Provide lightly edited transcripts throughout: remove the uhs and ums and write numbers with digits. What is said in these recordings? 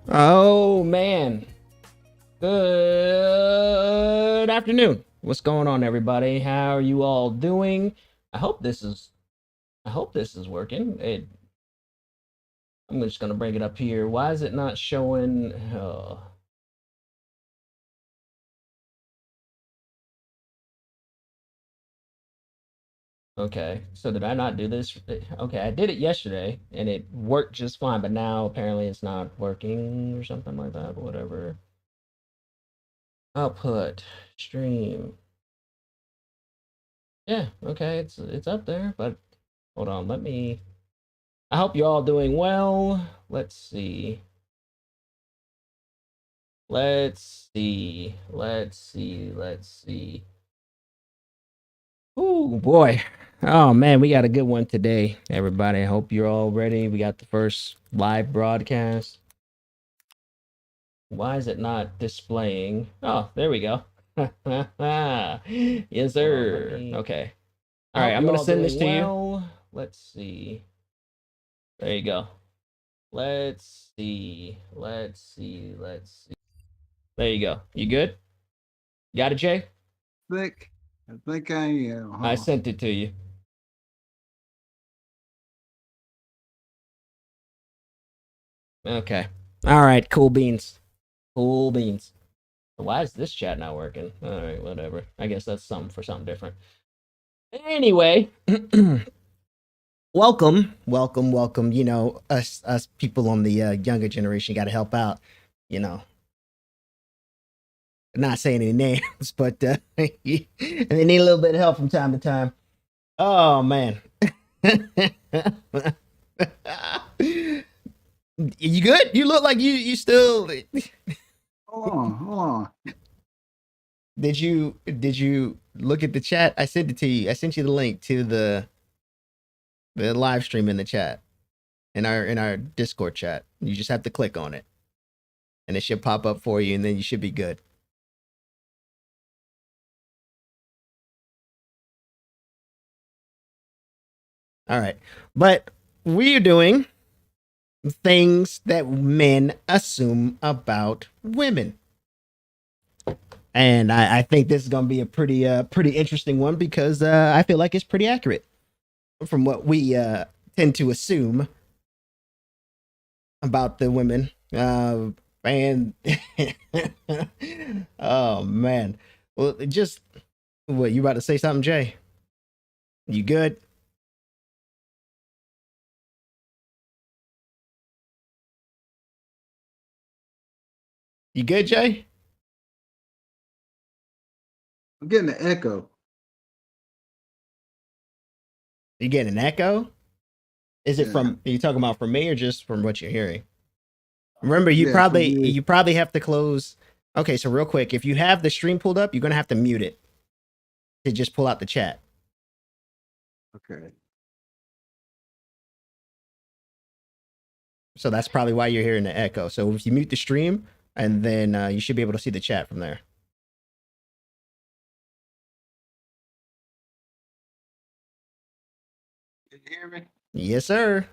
Oh man. Good afternoon. What's going on, everybody? How are you all doing? I hope this is I hope this is working. I'm just gonna bring it up here. Why is it not showing? Okay, so did I not do this? Okay, I did it yesterday and it worked just fine, but now apparently it's not working or something like that. Whatever. Output stream. Yeah, okay, it's up there, but hold on, let me. I hope you're all doing well. Let's see. Let's see. Let's see. Let's see. Oh boy. Oh man, we got a good one today, everybody. I hope you're all ready. We got the first live broadcast. Why is it not displaying? Oh, there we go. Yes, sir. Okay. All right, I'm gonna send this to you. Let's see. There you go. Let's see. Let's see. Let's see. There you go. You good? Got it, Jay? think I think I am. I sent it to you. Okay. All right. Cool beans. Cool beans. Why is this chat not working? All right. Whatever. I guess that's something for something different. Anyway, welcome. You know, us people on the younger generation got to help out. You know, not saying any names, but they need a little bit of help from time to time. Oh man. You good? You look like you still. Hold on. Did you look at the chat? I sent it to you. I sent you the link to the live stream in the chat in our Discord chat. You just have to click on it, and it should pop up for you, and then you should be good. All right, but we're doing things that men assume about women. And I think this is going to be a pretty interesting one because I feel like it's pretty accurate from what we tend to assume about the women. And oh man, well, just what you about to say something, Jay? You good? You good, Jay? I'm getting an echo. You getting an echo? Is it Yeah. from? Are you talking about from me or just from what you're hearing? Remember, you Yeah, for probably me. you probably have to close. Okay, so real quick, if you have the stream pulled up, you're gonna have to mute it to just pull out the chat. Okay. So that's probably why you're hearing the echo. So if you mute the stream, and then you should be able to see the chat from there. Can you hear me? Yes, sir.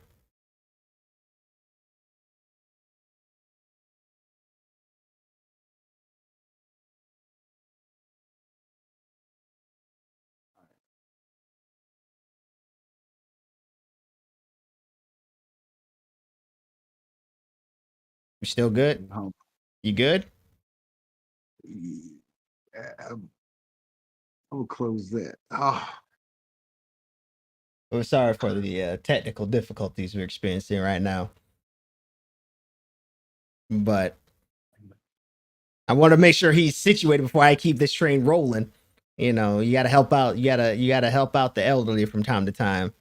You still good? Hold You good? on. I will close that. Oh, We're sorry for the technical difficulties we're experiencing right now, but I want to make sure he's situated before I keep this train rolling. You know, you got to help out. You got to help out the elderly from time to time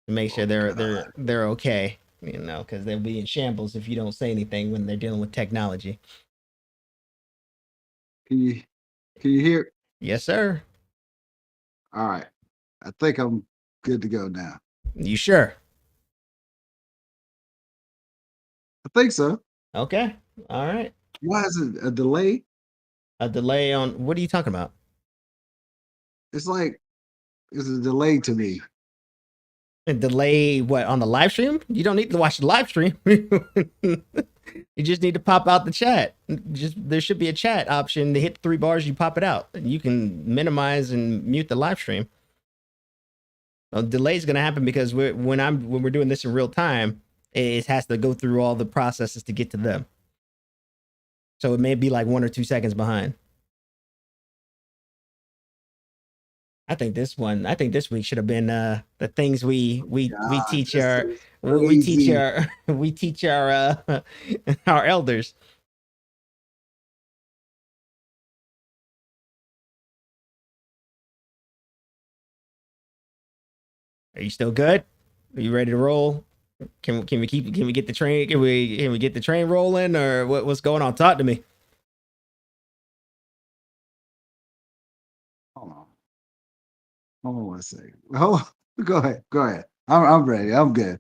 to make sure they're God. they're okay. You know, because they'll be in shambles if you don't say anything when they're dealing with technology. Can you can you hear? Yes, sir. All right. I think I'm good to go now. You sure? I think so. Okay. All right. Why is it a delay? A delay on what are you talking about? It's like it's a delay to me. A delay what on the live stream? You don't need to watch the live stream. You just need to pop out the chat. Just there should be a chat option to hit 3 bars. You pop it out. You can minimize and mute the live stream. A delay is going to happen because when we're doing this in real time, it has to go through all the processes to get to them. So it may be like 1 or 2 seconds behind. I think this week should have been the things we teach our we teach our our elders. Are you still good? Are you ready to roll? Can we get the train? Can we get the train rolling, or what's going on? Talk to me. Hold on 1 second. Oh, go ahead. I'm ready. I'm good.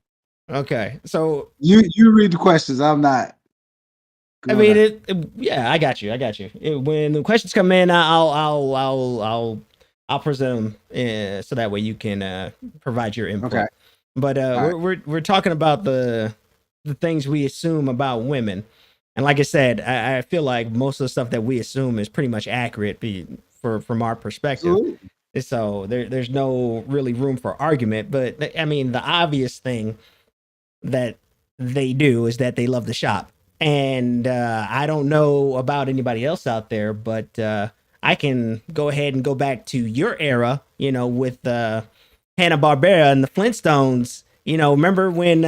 Okay, so you read the questions. I'm not. I mean, yeah, I got you. When the questions come in, I'll present them so that way you can provide your input. Okay. But we're talking about the things we assume about women, and like I said, I feel like most of the stuff that we assume is pretty much accurate from our perspective. Absolutely. So there's no really room for argument. But I mean, the obvious thing that they do is that they love to shop. And I don't know about anybody else out there, but I can go ahead and go back to your era, with Hanna-Barbera and the Flintstones. Remember when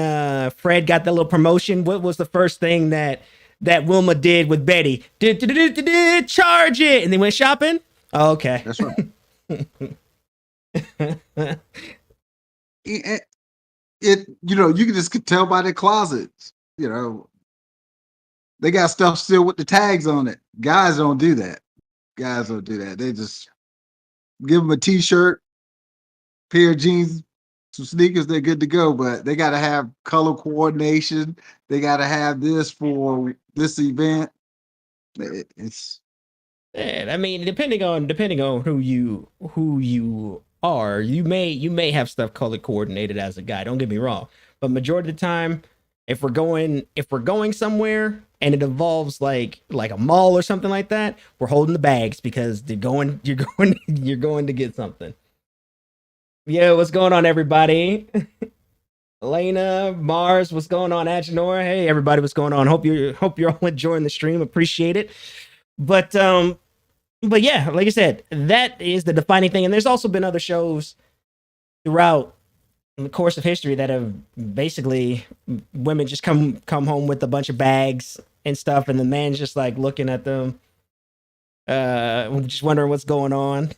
Fred got that little promotion? What was the first thing that Wilma did with Betty? Charge it! And they went shopping? Oh, okay. That's right. You can just tell by their closets, they got stuff still with the tags on it. Guys don't do that. They just give them a t-shirt, pair of jeans, some sneakers, they're good to go. But they got to have color coordination. They got to have this for this event. I mean, depending on who you are, you may have stuff color coordinated as a guy. Don't get me wrong, but majority of the time, if we're going somewhere and it involves like a mall or something like that, we're holding the bags because you're going to get something. Yeah, what's going on, everybody? Elena, Mars, what's going on? Agenor, hey everybody, what's going on? Hope you're all enjoying the stream. Appreciate it. But yeah, like I said, that is the defining thing. And there's also been other shows throughout the course of history that have basically women just come home with a bunch of bags and stuff, and the man's just like looking at them, just wondering what's going on.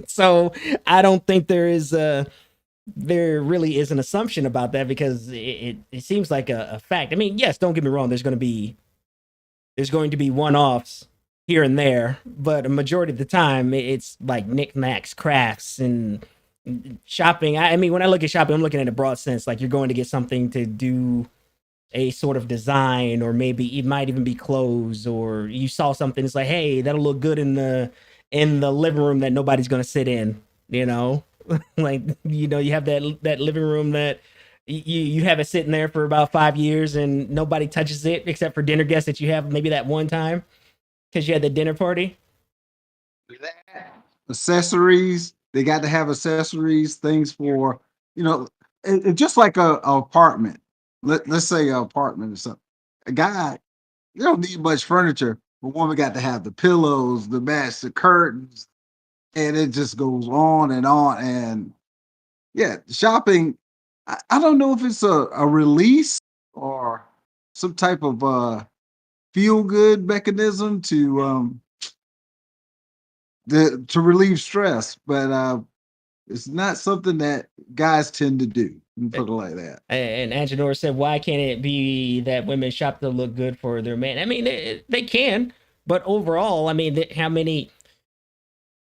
So I don't think there really is an assumption about that, because it seems like a fact. I mean, yes, don't get me wrong, there's going to be one-offs here and there, but a majority of the time it's like knickknacks, crafts, and shopping. I mean, when I look at shopping, I'm looking at a broad sense. Like, you're going to get something to do a sort of design, or maybe it might even be clothes, or you saw something, it's like, hey, that'll look good in the living room that nobody's going to sit in, like, you have that living room that you have it sitting there for about 5 years and nobody touches it except for dinner guests that you have maybe that one time because you had the dinner party. Accessories, they got to have accessories, things for, just like a apartment. Let's say an apartment or something. A guy, you don't need much furniture. A woman got to have the pillows, the mats, the curtains, and it just goes on and on. And yeah, shopping, I don't know if it's a release or some type of feel good mechanism to relieve stress, but it's not something that guys tend to do. Put it like that. And Angenor said, "Why can't it be that women shop to look good for their man?" I mean, they can, but overall, I mean, how many?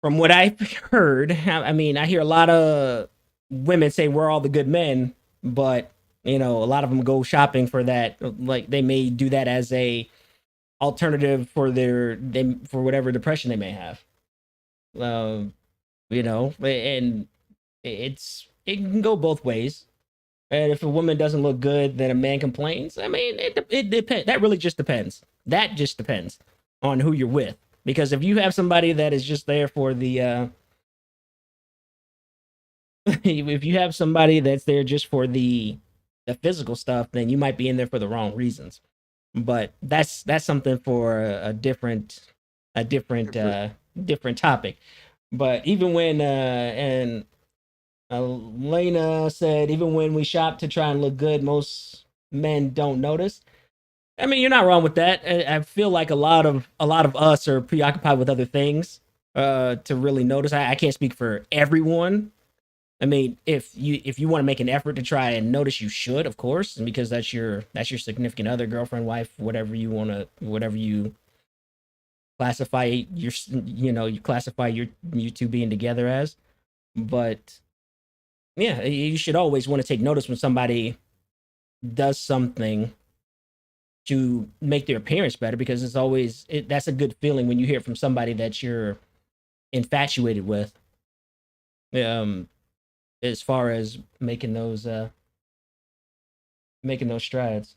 From what I've heard, I mean, I hear a lot of women say we're all the good men, but a lot of them go shopping for that. Like, they may do that as a alternative for for whatever depression they may have. And it can go both ways. And if a woman doesn't look good, then a man complains. I mean, it depends. That really just depends. That just depends on who you're with. Because if you have somebody that is just there for the, if you have somebody that's there just for the physical stuff, then you might be in there for the wrong reasons. But that's something for a different different topic. But even when and Lena said, even when we shop to try and look good, most men don't notice. I mean, you're not wrong with that. I feel like a lot of us are preoccupied with other things to really notice. I can't speak for everyone. I mean, if you want to make an effort to try and notice, you should, of course, and because that's your significant other, girlfriend, wife, whatever you want to, whatever you classify you classify you two being together as. But yeah, you should always want to take notice when somebody does something to make their appearance better, because that's a good feeling when you hear it from somebody that you're infatuated with. Um, as far as making those strides,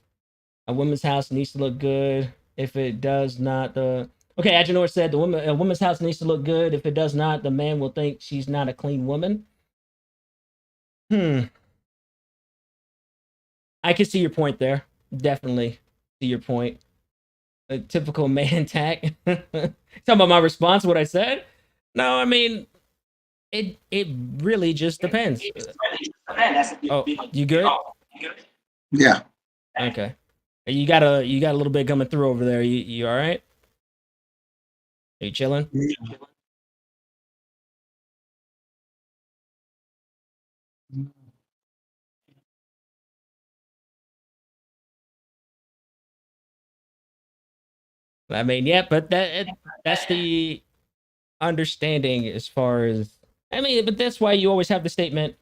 a woman's house needs to look good. If it does not, the okay, Agenor said a woman's house needs to look good. If it does not, the man will think she's not a clean woman. Hmm. I can see your point there. Definitely see your point. A typical man tack. Talking about my response, what I said. No, I mean it really just depends. Oh, you good? Yeah. Okay. You got a little bit coming through over there. You all right? Are you chilling? I mean, yeah, but that's the understanding as far as, I mean, but that's why you always have the statement.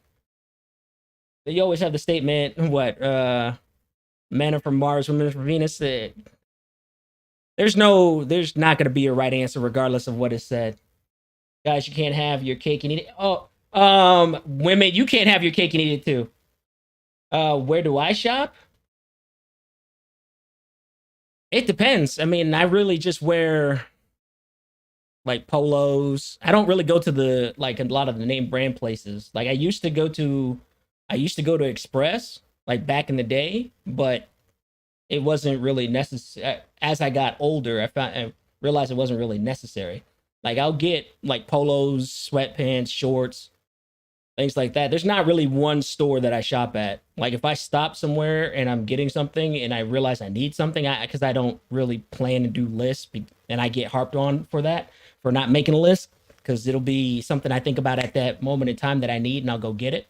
You always have the statement. What? Men are from Mars, women are from Venus. There's not going to be a right answer regardless of what is said. Guys, you can't have your cake and eat it. Oh, women, you can't have your cake and eat it too. Where do I shop? It depends. I mean, I really just wear like polos. I don't really go to the like a lot of the name brand places. Like I used to go to Express like back in the day, but it wasn't really necessary. As I got older, I realized it wasn't really necessary. Like I'll get like polos, sweatpants, shorts, things like that. There's not really one store that I shop at. Like if I stop somewhere and I'm getting something and I realize I need something, because I don't really plan to do lists, and I get harped on for that, for not making a list, because it'll be something I think about at that moment in time that I need, and I'll go get it.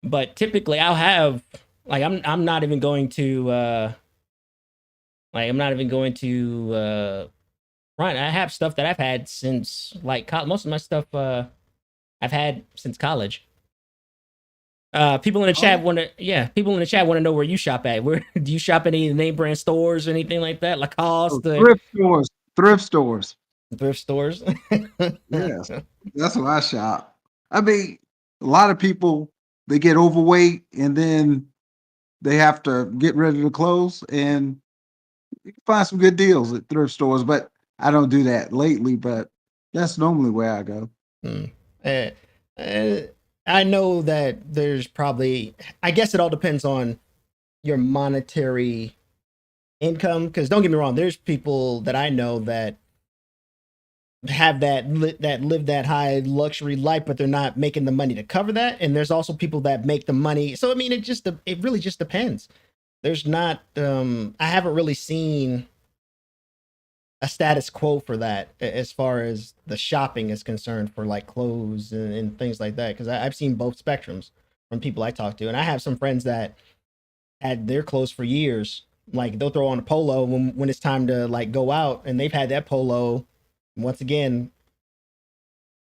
But typically, I'll have like I'm not even going to I'm not even going to run. I have stuff that I've had since like most of my stuff I've had since college. People in the chat Oh, want to, yeah, people in the chat want to know where you shop at. Where do you shop at? Any name brand stores or anything like that? oh, Lacoste, thrift stores. Thrift stores. thrift stores. Yes. That's where I shop. I mean, a lot of people they get overweight and then they have to get rid of the clothes, and you can find some good deals at thrift stores, but I don't do that lately, but that's normally where I go. Hmm. Uh, uh, I know that there's probably, I guess it all depends on your monetary income. Because don't get me wrong, there's people that I know that have that live that high luxury life, but they're not making the money to cover that. And there's also people that make the money. So I mean, it really just depends. There's not I haven't really seen a status quo for that as far as the shopping is concerned for like clothes and things like that, because I've seen both spectrums from people I talk to, and I have some friends that had their clothes for years. Like they'll throw on a polo when it's time to like go out, and they've had that polo once again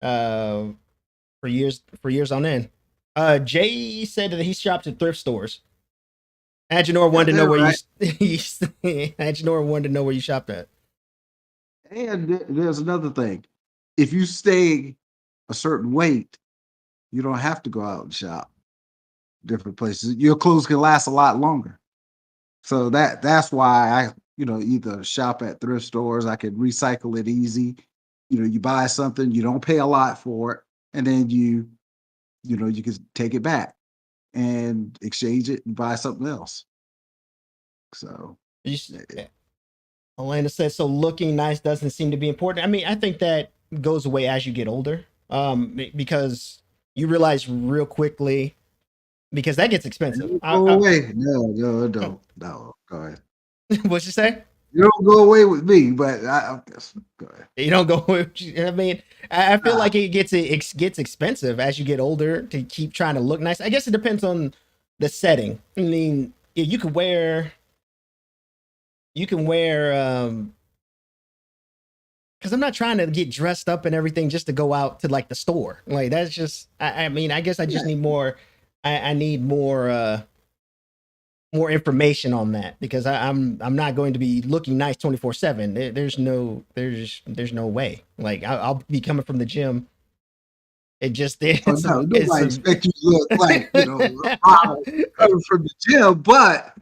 uh for years on end. Jay said that he shops at thrift stores. Agenor Yeah, wanted to know they're where you right. Agenor wanted to know where you shopped at. And there's another thing. If you stay a certain weight, you don't have to go out and shop. different places. Your clothes can last a lot longer. So that's why I, either shop at thrift stores. I can recycle it easy. You buy something, you don't pay a lot for it, and then you can take it back and exchange it and buy something else. So You, eh, Elena says, so looking nice doesn't seem to be important. I mean, I think that goes away as you get older, because you realize real quickly, because that gets expensive. it don't go away. No, don't. No, go ahead. What'd you say? You don't go away with me, but I guess go ahead. You don't go. I mean, I feel Nah, like it gets expensive as you get older to keep trying to look nice. I guess it depends on the setting. I mean, you can wear because I'm not trying to get dressed up and everything just to go out to like the store. Like that's just I mean, I guess I just yeah. need more. I need more information on that because I'm not going to be looking nice 24/7. There's no way. Like I'll be coming from the gym. It just Oh it's no, it's nobody a expect you to look like a model coming from the gym, but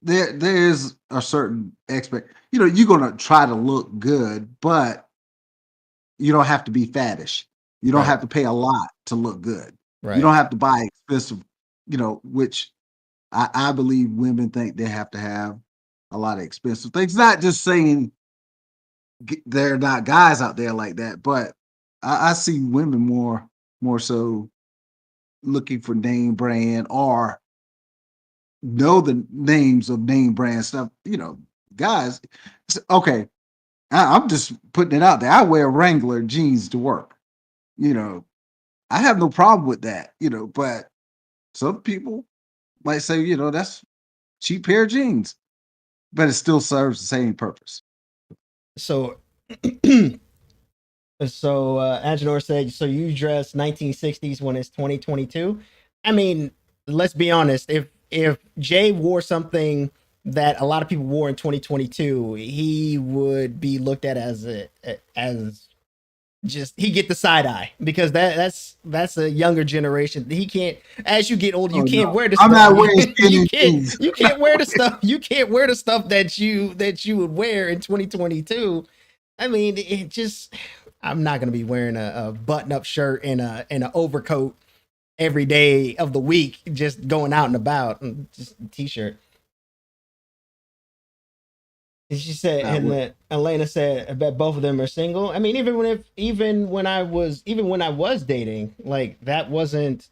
there's a certain expect. You're gonna try to look good, but you don't have to be faddish. You don't right, have to pay a lot to look good. You right. don't have to buy expensive, which I believe women think they have to have a lot of expensive things. Not just saying there are not guys out there like that, but I see women more so looking for name brand or know the names of name brand stuff. Guys, okay. I'm just putting it out there. I wear Wrangler jeans to work. You know, I have no problem with that. But some people might say, that's cheap pair of jeans, but it still serves the same purpose. So so Agenor said, so you dress 1960s when it's 2022. I mean, let's be honest. If Jay wore something that a lot of people wore in 2022, he would be looked at as just he get the side eye because that's a younger generation. He can't as you get older, you Oh can't no, wear the I'm stuff not wearing you skinny jeans. can't wear the stuff that you would wear in 2022. I mean, it just I'm not gonna be wearing a button up shirt and an overcoat every day of the week, just going out and about, and just a t-shirt. And she said, Not and with. that Elena said, I bet both of them are single. I mean, even when I was dating, like that wasn't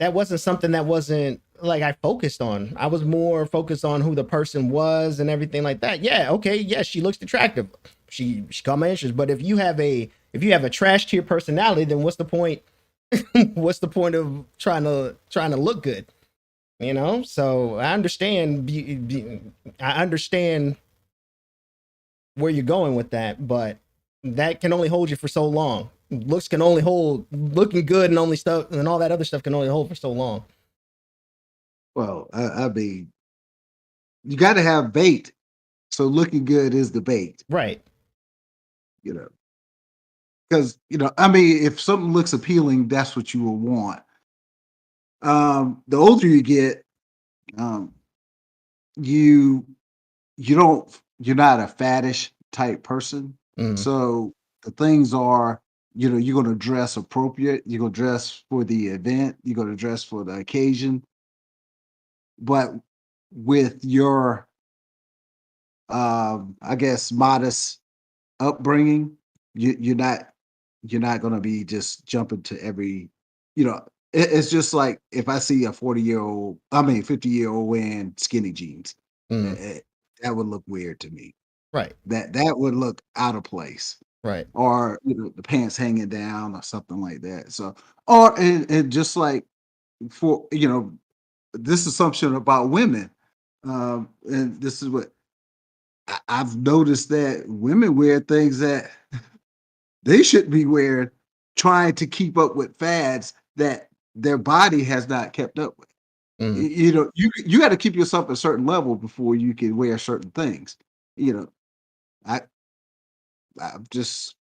something that wasn't like I focused on. I was more focused on who the person was and everything like that. Yeah, okay, yeah, she looks attractive. She caught my interest. But if you have a trash tier personality, then what's the point? What's the point of trying to look good? So I understand. I understand where you're going with that, but that can only hold you for so long. Looks can only hold looking good and only stuff and all that other stuff can only hold for so long. Well, I mean, you got to have bait. So looking good is the bait. Right. You know, because I mean, if something looks appealing, that's what you will want. The older you get, um, you you're not a faddish type person. Mm, So the things are, you're gonna dress appropriate, you're gonna dress for the event, you're gonna dress for the occasion, but with your I guess modest upbringing, you're not gonna be just jumping to every, it's just like if I see a 40-year-old, I mean 50-year-old wearing skinny jeans, mm, eh, that would look weird to me. right. That would look out of place. Right. Or the pants hanging down or something like that. So or and just like for this assumption about women, and this is what I've noticed that women wear things that they should be wearing, trying to keep up with fads that their body has not kept up with. Mm. You got to keep yourself at a certain level before you can wear certain things. You know, I I'm just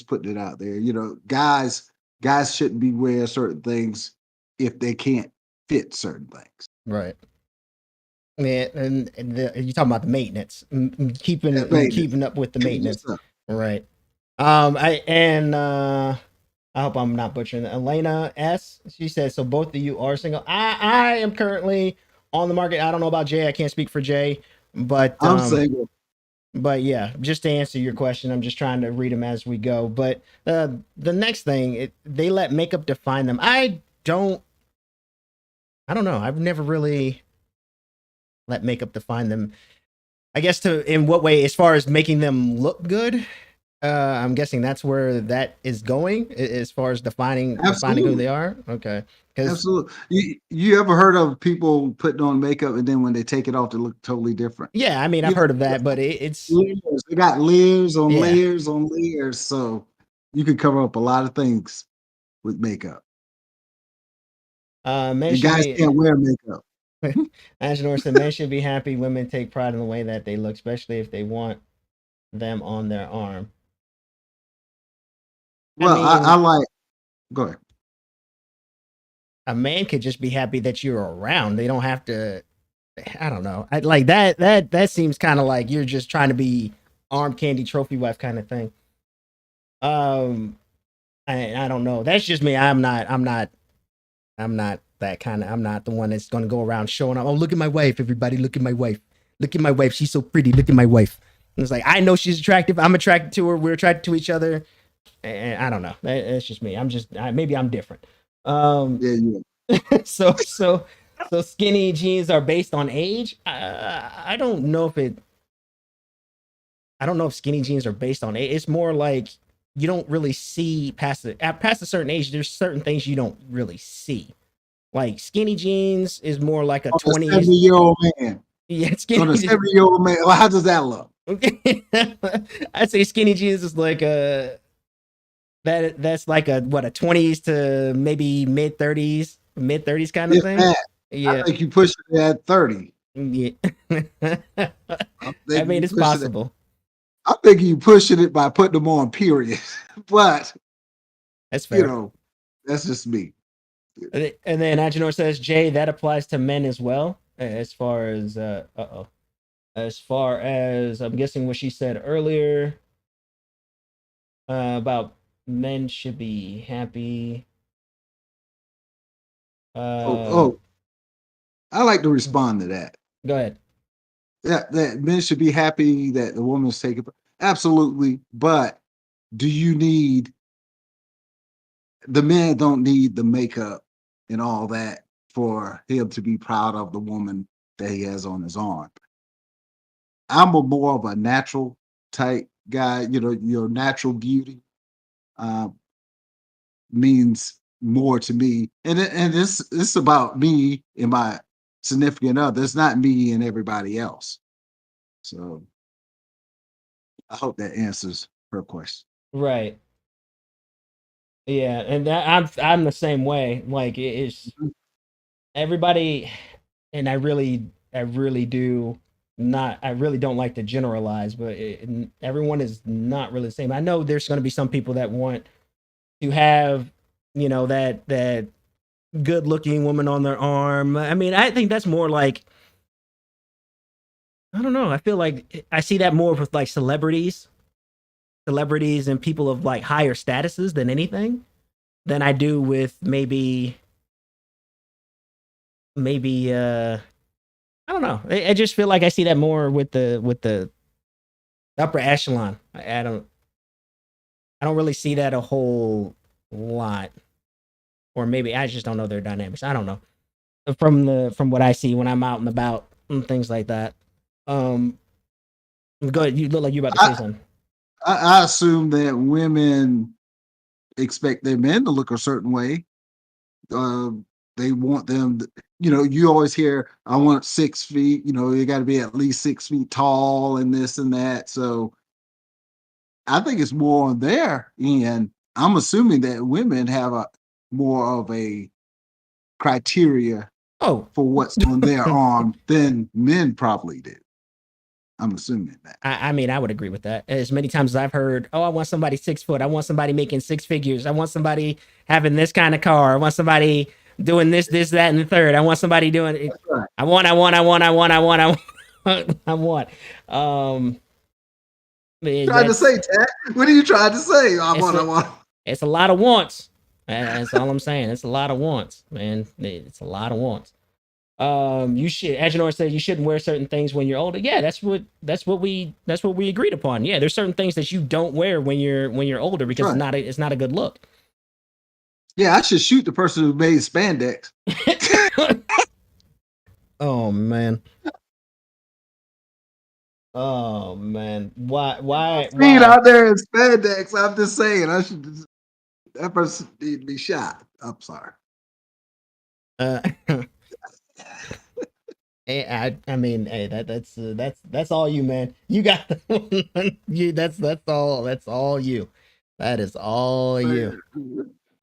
putting it out there. Guys shouldn't be wearing certain things if they can't fit certain things. Right. Yeah, and you talking about the maintenance, Maintenance. keeping up with the maintenance, Stuff. right? I hope I'm not butchering that. Elena S. She says, so both of you are single. I am currently on the market. I don't know about Jay. I can't speak for Jay, but I'm single. But yeah, just to answer your question, I'm just trying to read them as we go. But the next thing, they let makeup define them. I don't know. I've never really let makeup define them. I guess in what way, as far as making them look good. I'm guessing that's where that is going as far as defining who they are. Okay. Absolutely. You ever heard of people putting on makeup and then when they take it off, they look totally different? Yeah, I mean, I've heard of that, but it's layers. They got layers on layers on layers, so you can cover up a lot of things with makeup. You guys can't wear makeup. Angelor said, men should be happy. Women take pride in the way that they look, especially if they want them on their arm. Well, I like. Go ahead. A man could just be happy that you're around. They don't have to. I don't know. I like that. That seems kind of like you're just trying to be arm candy trophy wife kind of thing. I don't know. That's just me. I'm not that kind of. I'm not the one that's going to go around showing up. Oh, look at my wife, everybody. Look at my wife. Look at my wife. She's so pretty. Look at my wife. And it's like, I know she's attractive. I'm attracted to her. We're attracted to each other. And I don't know. It's just me. Maybe I'm different. Yeah. So skinny jeans are based on age. I don't know if skinny jeans are based on age. It's more like you don't really see past a certain age. There's certain things you don't really see. Like skinny jeans is more like a 70-year-old man. Yeah, skinny. On a 70-year-old man. Well, how does that look? I'd say skinny jeans is like that's like a 20s to maybe mid 30s kind of thing. Yeah, I think you push it at 30. Yeah, I mean it's possible. I think you pushing it by putting them on, period. But that's fair. You know, that's just me. And then Agenor says, Jay, that applies to men as well. As far as as far as I'm guessing what she said earlier about men should be happy. I like to respond to that. Go ahead. Yeah, that men should be happy that the woman's taking. Absolutely, but do you need the man? Don't need the makeup and all that for him to be proud of the woman that he has on his arm. I'm more of a natural type guy. You know, your natural beauty means more to me, and it's about me and my significant other. It's not me and everybody else. So I hope that answers her question. Right. Yeah, and I'm the same way. Like it's everybody, and I really do not. I really don't like to generalize, but everyone is not really the same. I know there's going to be some people that want to have, that good looking woman on their arm. I mean, I think that's more like, I don't know. I feel like I see that more with like celebrities and people of like higher statuses than anything than I do with maybe I don't know. I just feel like I see that more with the upper echelon. I don't really see that a whole lot. Or maybe I just don't know their dynamics. I don't know. From what I see when I'm out and about and things like that. Go ahead. You look like you're about to say something. I assume that women expect their men to look a certain way. They want them, you always hear, I want 6 feet, you got to be at least 6 feet tall and this and that. So I think it's more on there. And I'm assuming that women have more of a criteria for what's on their arm than men probably do. I'm assuming that. I mean, I would agree with that. As many times as I've heard, I want somebody 6 foot. I want somebody making 6 figures. I want somebody having this kind of car. I want somebody doing this, that, and the third. I want somebody doing it. Right. I want. I want. Trying to say, Tat? What are you trying to say? I want. It's a lot of wants. That's all I'm saying. It's a lot of wants, man. It's a lot of wants. You should, Agenor said, you shouldn't wear certain things when you're older. Yeah, that's what we agreed upon. Yeah, there's certain things that you don't wear when you're older because it's not a good look. Yeah, I should shoot the person who made spandex. Oh man. Oh man. Why out there in spandex? I'm just saying, that person need to be shot. I'm sorry. I mean, hey, that's all you, man. You got you. That's all you. That is all you.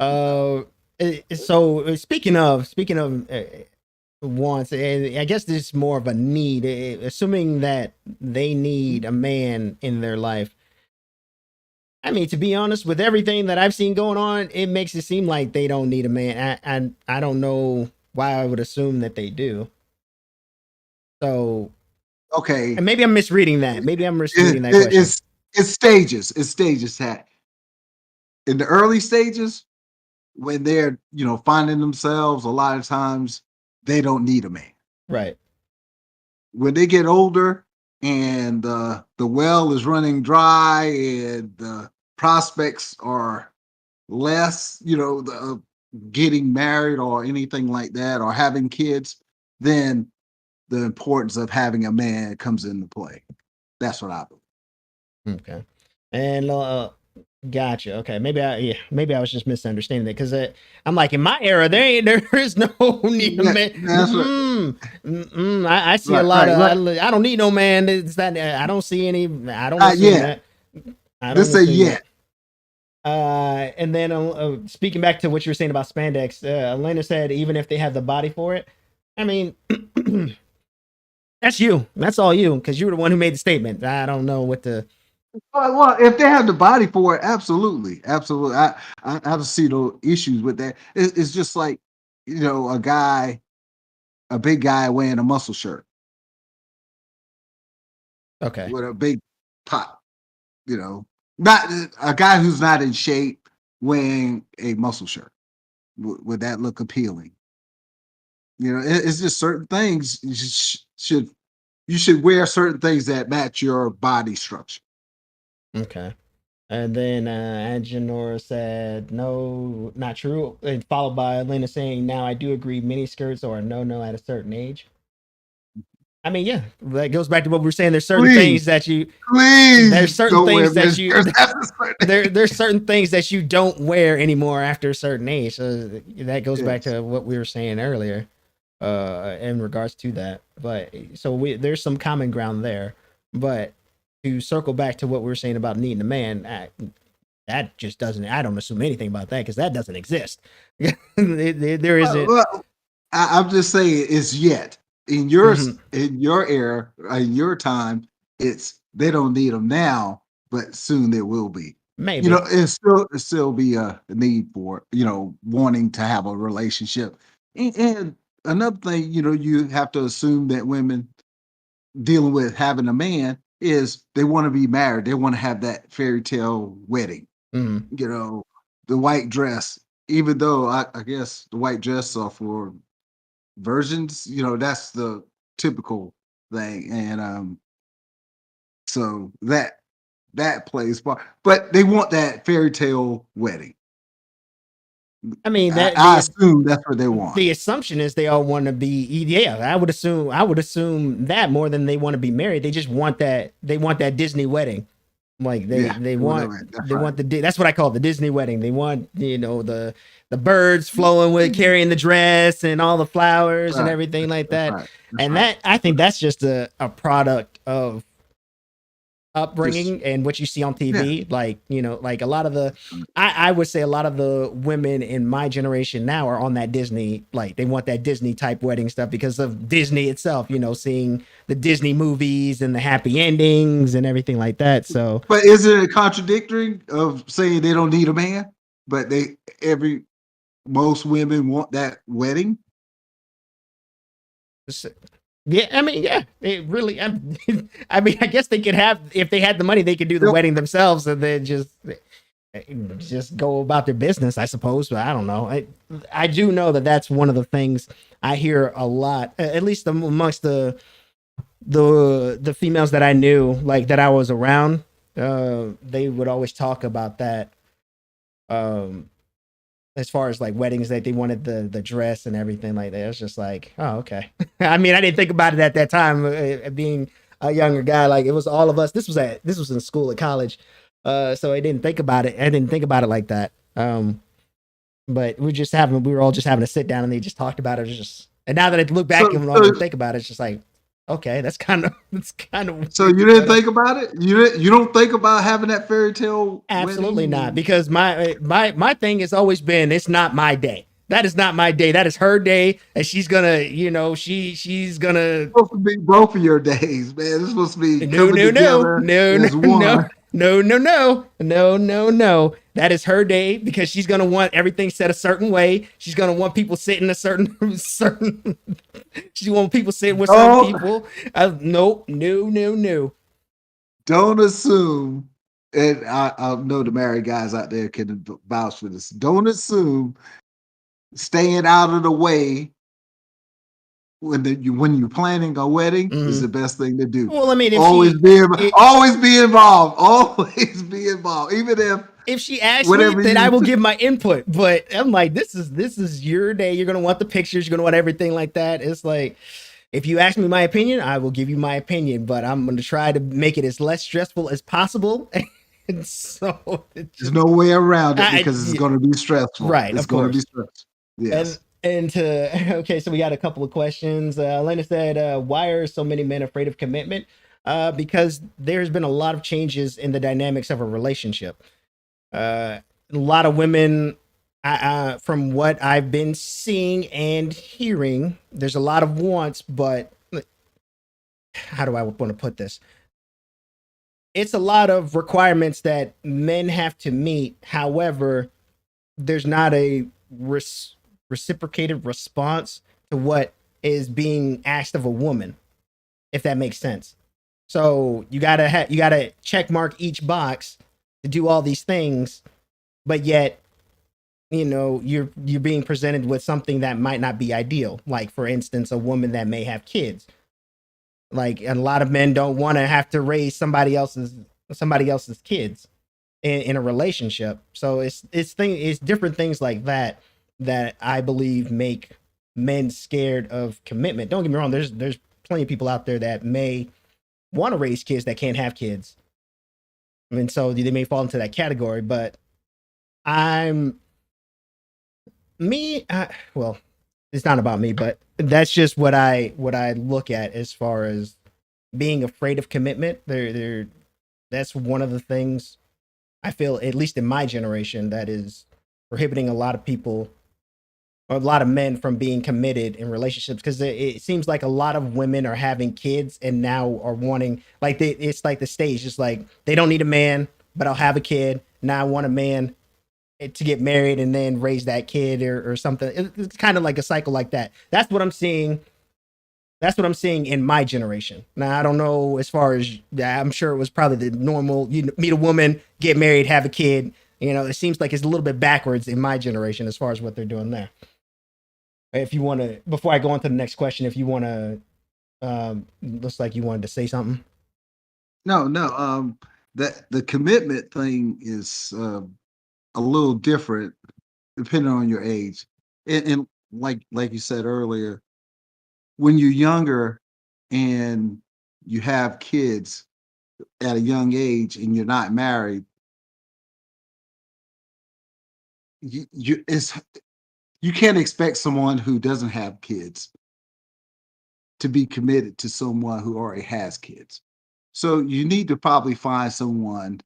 So speaking of wants, I guess this is more of a need. Assuming that they need a man in their life. I mean, to be honest, with everything that I've seen going on, it makes it seem like they don't need a man. I don't know why I would assume that they do. So, okay, and maybe I'm misreading that. Maybe I'm misreading that question. It's stages. It's stages. That in the early stages, when they're finding themselves, a lot of times they don't need a man. Right. When they get older and the well is running dry and the prospects are less, getting married or anything like that, or having kids, then the importance of having a man comes into play. That's what I believe. Okay. And gotcha. Okay. Maybe I was just misunderstanding that because I'm like, in my era, there is no need of man. I see a lot of. I don't need no man. It's that I don't see any. I don't see that. I don't say yet. And then speaking back to what you were saying about spandex, Elena said even if they have the body for it, I mean. That's you. That's all you, because you were the one who made the statement. I don't know what the. Well, if they have the body for it, absolutely. I don't see no issues with that. It's just like a big guy wearing a muscle shirt. Okay. With a big pop, not a guy who's not in shape wearing a muscle shirt. Would that look appealing? It's just certain things you should wear certain things that match your body structure. Okay. And then Agenor said, no, not true. And followed by Elena saying, now I do agree mini skirts are a no at a certain age. I mean, yeah, that goes back to what we were saying. There's certain things that you there's certain things that you there's certain things that you don't wear anymore after a certain age. So that goes back to what we were saying earlier. In regards to that, but so there's some common ground there. But to circle back to what we were saying about needing a man, that just doesn't. I don't assume anything about that because that doesn't exist. There isn't. Well, I'm just saying it's yet in your in your era, in your time. It's they don't need them now, but soon there will be. Maybe it'll still be a need for wanting to have a relationship and another thing, you have to assume that women dealing with having a man is they want to be married. They want to have that fairy tale wedding. The white dress, even though I guess the white dress are for virgins, that's the typical thing. And so that plays part, but they want that fairy tale wedding. I mean, I assume that's what they want. The assumption is they all want to be. Yeah, I would assume that more than they want to be married. They just want that. They want that Disney wedding. Like they want that's what I call the Disney wedding. They want the birds flowing with carrying the dress and all the flowers and everything like that. That I think that's just a product of upbringing and what you see on TV. Like like a lot of the I would say a lot of the women in my generation now are on that Disney, like they want that Disney type wedding stuff because of Disney itself, seeing the Disney movies and the happy endings and everything like that. So but is it a contradictory of saying they don't need a man, but most women want that wedding. Yeah, I mean, yeah, it really. I mean, I guess they could have if they had the money, they could do the wedding themselves, and then just go about their business, I suppose. But I don't know. I do know that that's one of the things I hear a lot, at least amongst the females that I knew, like that I was around. They would always talk about that. Um, as far as like weddings, that they wanted the dress and everything like that. It's just like, oh, okay. I mean, I didn't think about it at that time, being a younger guy. Like it was all of us. This was in school at college, so I didn't think about it. I didn't think about it like that. But we were all just having to sit down and they just talked about it. It was just, and now that I look back and think about it, it's just like, okay, that's kind of So you didn't think about it? You don't think about having that fairy tale? Absolutely wedding? not, because my thing has always been, it's not my day. That is not my day. That is her day, and she's gonna, she's gonna. It's supposed to be both of your days, man. It's supposed to be No, coming together as one. No. That is her day, because she's gonna want everything set a certain way. She's gonna want people sitting a certain. She want people sitting with certain people. No. Don't assume, and I know the married guys out there can vouch for this. Don't assume staying out of the way when you're planning a wedding is the best thing to do. Well, I mean, always be involved. Always be involved, even if she asks me, then I will give my input. But I'm like, this is your day. You're gonna want the pictures. You're gonna want everything like that. It's like, if you ask me my opinion, I will give you my opinion. But I'm gonna try to make it as less stressful as possible. And so there's no way around it, because it's gonna be stressful. Right? It's gonna be stressful. Yes. Okay, so we got a couple of questions. Elena said, why are so many men afraid of commitment? Because there's been a lot of changes in the dynamics of a relationship. A lot of women, from what I've been seeing and hearing, there's a lot of wants, but how do I want to put this? It's a lot of requirements that men have to meet. However, there's not a reciprocated response to what is being asked of a woman, if that makes sense. So you gotta check mark each box to do all these things, but yet, you're being presented with something that might not be ideal. Like, for instance, a woman that may have kids. Like, a lot of men don't want to have to raise somebody else's kids in a relationship. So it's different things like that I believe make men scared of commitment. Don't get me wrong. There's plenty of people out there that may want to raise kids that can't have kids. I mean, so they may fall into that category, but well, it's not about me, but that's just what I look at as far as being afraid of commitment. That's one of the things I feel, at least in my generation, that is prohibiting a lot of people, or a lot of men, from being committed in relationships, because it seems like a lot of women are having kids and now are wanting, like, it's like the stage, just like, they don't need a man, but I'll have a kid. Now I want a man to get married and then raise that kid, or something. It's kind of like a cycle like that. That's what I'm seeing. That's what I'm seeing in my generation. Now, I don't know, as far as, I'm sure it was probably the normal, you meet a woman, get married, have a kid. It seems like it's a little bit backwards in my generation as far as what they're doing there. If you want to, before I go on to the next question, if you want to, looks like you wanted to say something. No. That the commitment thing is a little different depending on your age, and like you said earlier, when you're younger and you have kids at a young age and you're not married, you can't expect someone who doesn't have kids to be committed to someone who already has kids. So you need to probably find someone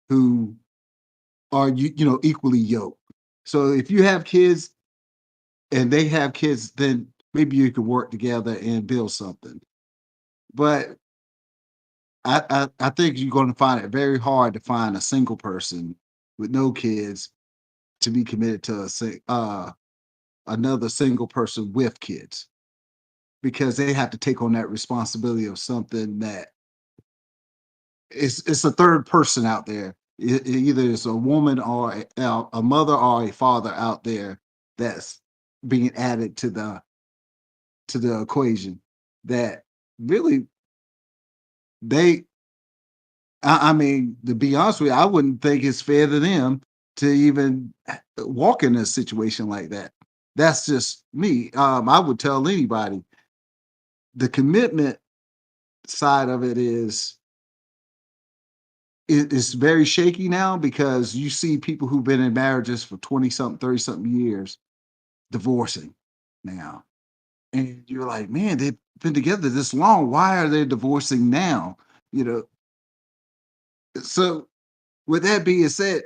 who are equally yoked. So if you have kids and they have kids, then maybe you could work together and build something. But I think you're going to find it very hard to find a single person with no kids to be committed to another single person with kids, because they have to take on that responsibility of something that it's a third person out there. Either it's a woman or a mother or a father out there that's being added to the equation that really they I mean, to be honest with you, I wouldn't think it's fair to them to even walk in a situation like that. That's just me. I would tell anybody the commitment side of it is very shaky now, because you see people who've been in marriages for 20 something, 30 something years divorcing now. And you're like, man, they've been together this long. Why are they divorcing now? You know, so with that being said,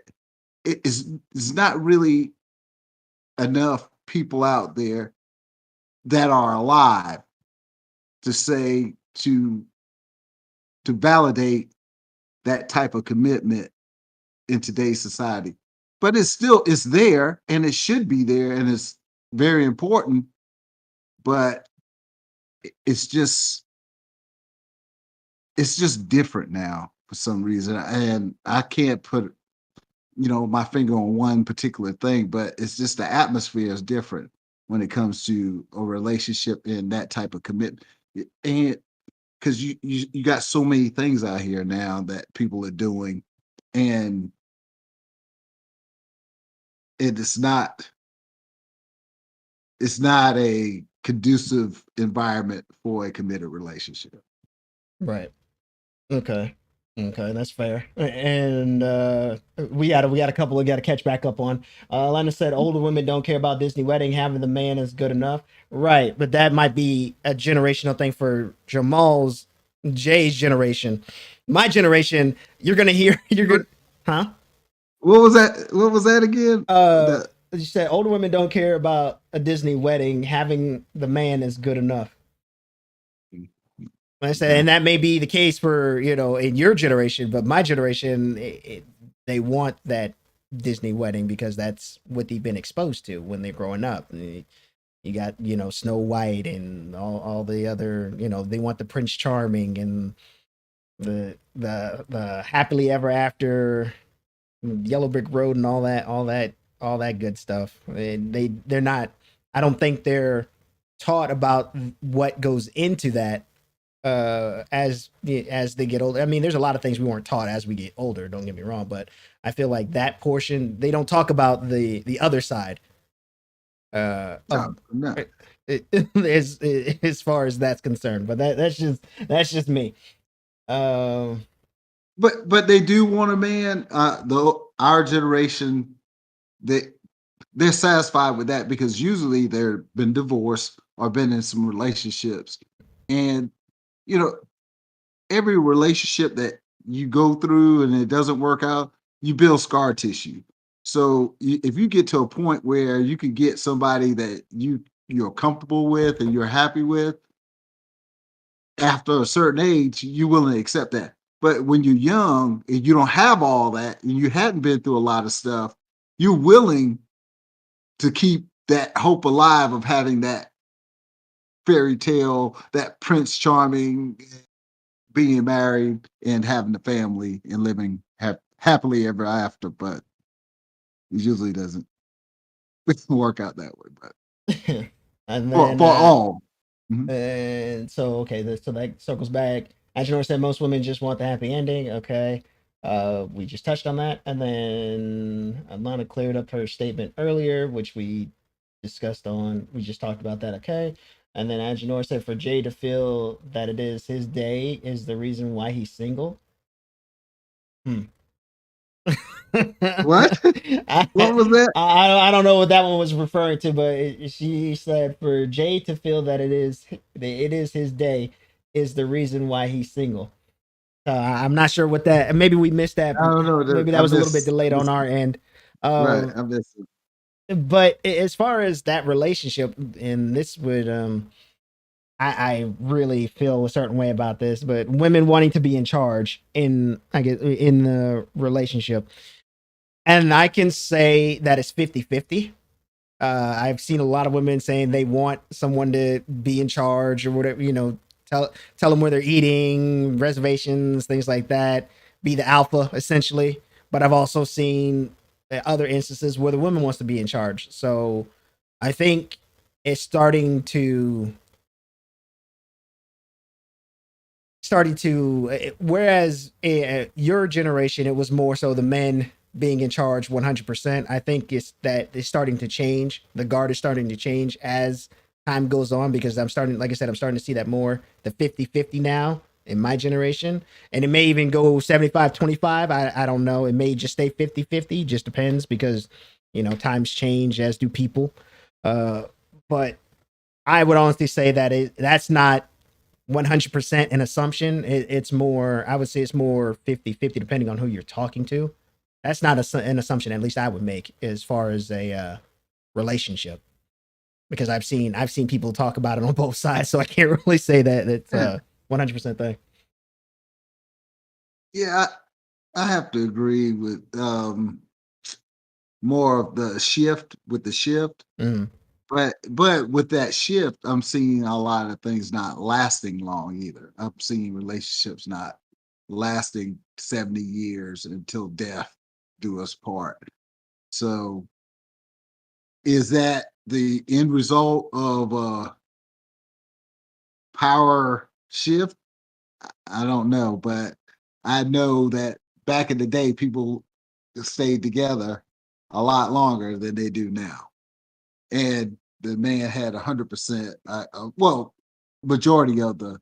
it's not really enough people out there that are alive to say to validate that type of commitment in today's society. But it's there, and it should be there, and it's very important, but it's just different now for some reason. And I can't put my finger on one particular thing, but it's just the atmosphere is different when it comes to a relationship and that type of commitment. And because you got so many things out here now that people are doing, and it's not a conducive environment for a committed relationship. Right. Okay. Okay, that's fair. And we got a couple we got to catch back up on. Lana said older women don't care about Disney wedding, having the man is good enough. Right, but that might be a generational thing for Jay's generation. My generation, you're gonna hear you're gonna huh? What was that? What was that again? You said older women don't care about a Disney wedding, having the man is good enough. I said, and that may be the case for in your generation, but my generation, they want that Disney wedding because that's what they've been exposed to when they're growing up. You got Snow White and all the other they want the Prince Charming and the happily ever after, Yellow Brick Road and all that good stuff. They're not. I don't think they're taught about what goes into that as they get older. I mean, there's a lot of things we weren't taught as we get older, don't get me wrong, but I feel like that portion, they don't talk about the other side no. as far as that's concerned. But that's just me. But they do want a man. Our generation, they're satisfied with that, because usually they've been divorced or been in some relationships, and every relationship that you go through and it doesn't work out, you build scar tissue. So if you get to a point where you can get somebody that you're comfortable with and you're happy with, after a certain age, you're willing to accept that. But when you're young and you don't have all that and you hadn't been through a lot of stuff, you're willing to keep that hope alive of having that fairy tale, that Prince Charming, being married and having a family and living happily ever after. But it usually doesn't work out that way. But and then for all. And so okay, so that circles back. As you said, most women just want the happy ending. Okay. We just touched on that. And then Alana cleared up her statement earlier, which we discussed on. We just talked about that. Okay. And then Agenor said for Jay to feel that it is his day is the reason why he's single. What? What was that? I don't know what that one was referring to, but she said for Jay to feel that it is his day is the reason why he's single. I'm not sure what that. Maybe we missed that. I don't know. Maybe that was a little bit delayed on our end. Right, I missed it. But as far as that relationship, and this would I really feel a certain way about this, but women wanting to be in charge in the relationship. And I can say that it's 50-50. I've seen a lot of women saying they want someone to be in charge or whatever, tell them where they're eating, reservations, things like that, be the alpha essentially. But I've also seen other instances where the woman wants to be in charge. So I think it's whereas your generation, it was more so the men being in charge 100%. I think it's starting to change. The guard is starting to change as time goes on, because I'm starting to see that more, the 50-50 now in my generation. And it may even go 75-25. I don't know. It may just stay 50-50, just depends, because times change, as do people. But I would honestly say that that's not 100% an assumption. It's more, I would say it's more 50-50 depending on who you're talking to. That's not an assumption, at least I would make, as far as a relationship, because I've seen people talk about it on both sides, so I can't really say that it's a 100% thing. Yeah, I have to agree with more of the shift with the shift. Mm. But with that shift, I'm seeing a lot of things not lasting long either. I'm seeing relationships not lasting 70 years until death do us part. So is that the end result of a power shift? I don't know, but I know that back in the day, people stayed together a lot longer than they do now. And the man had 100%, well, majority of the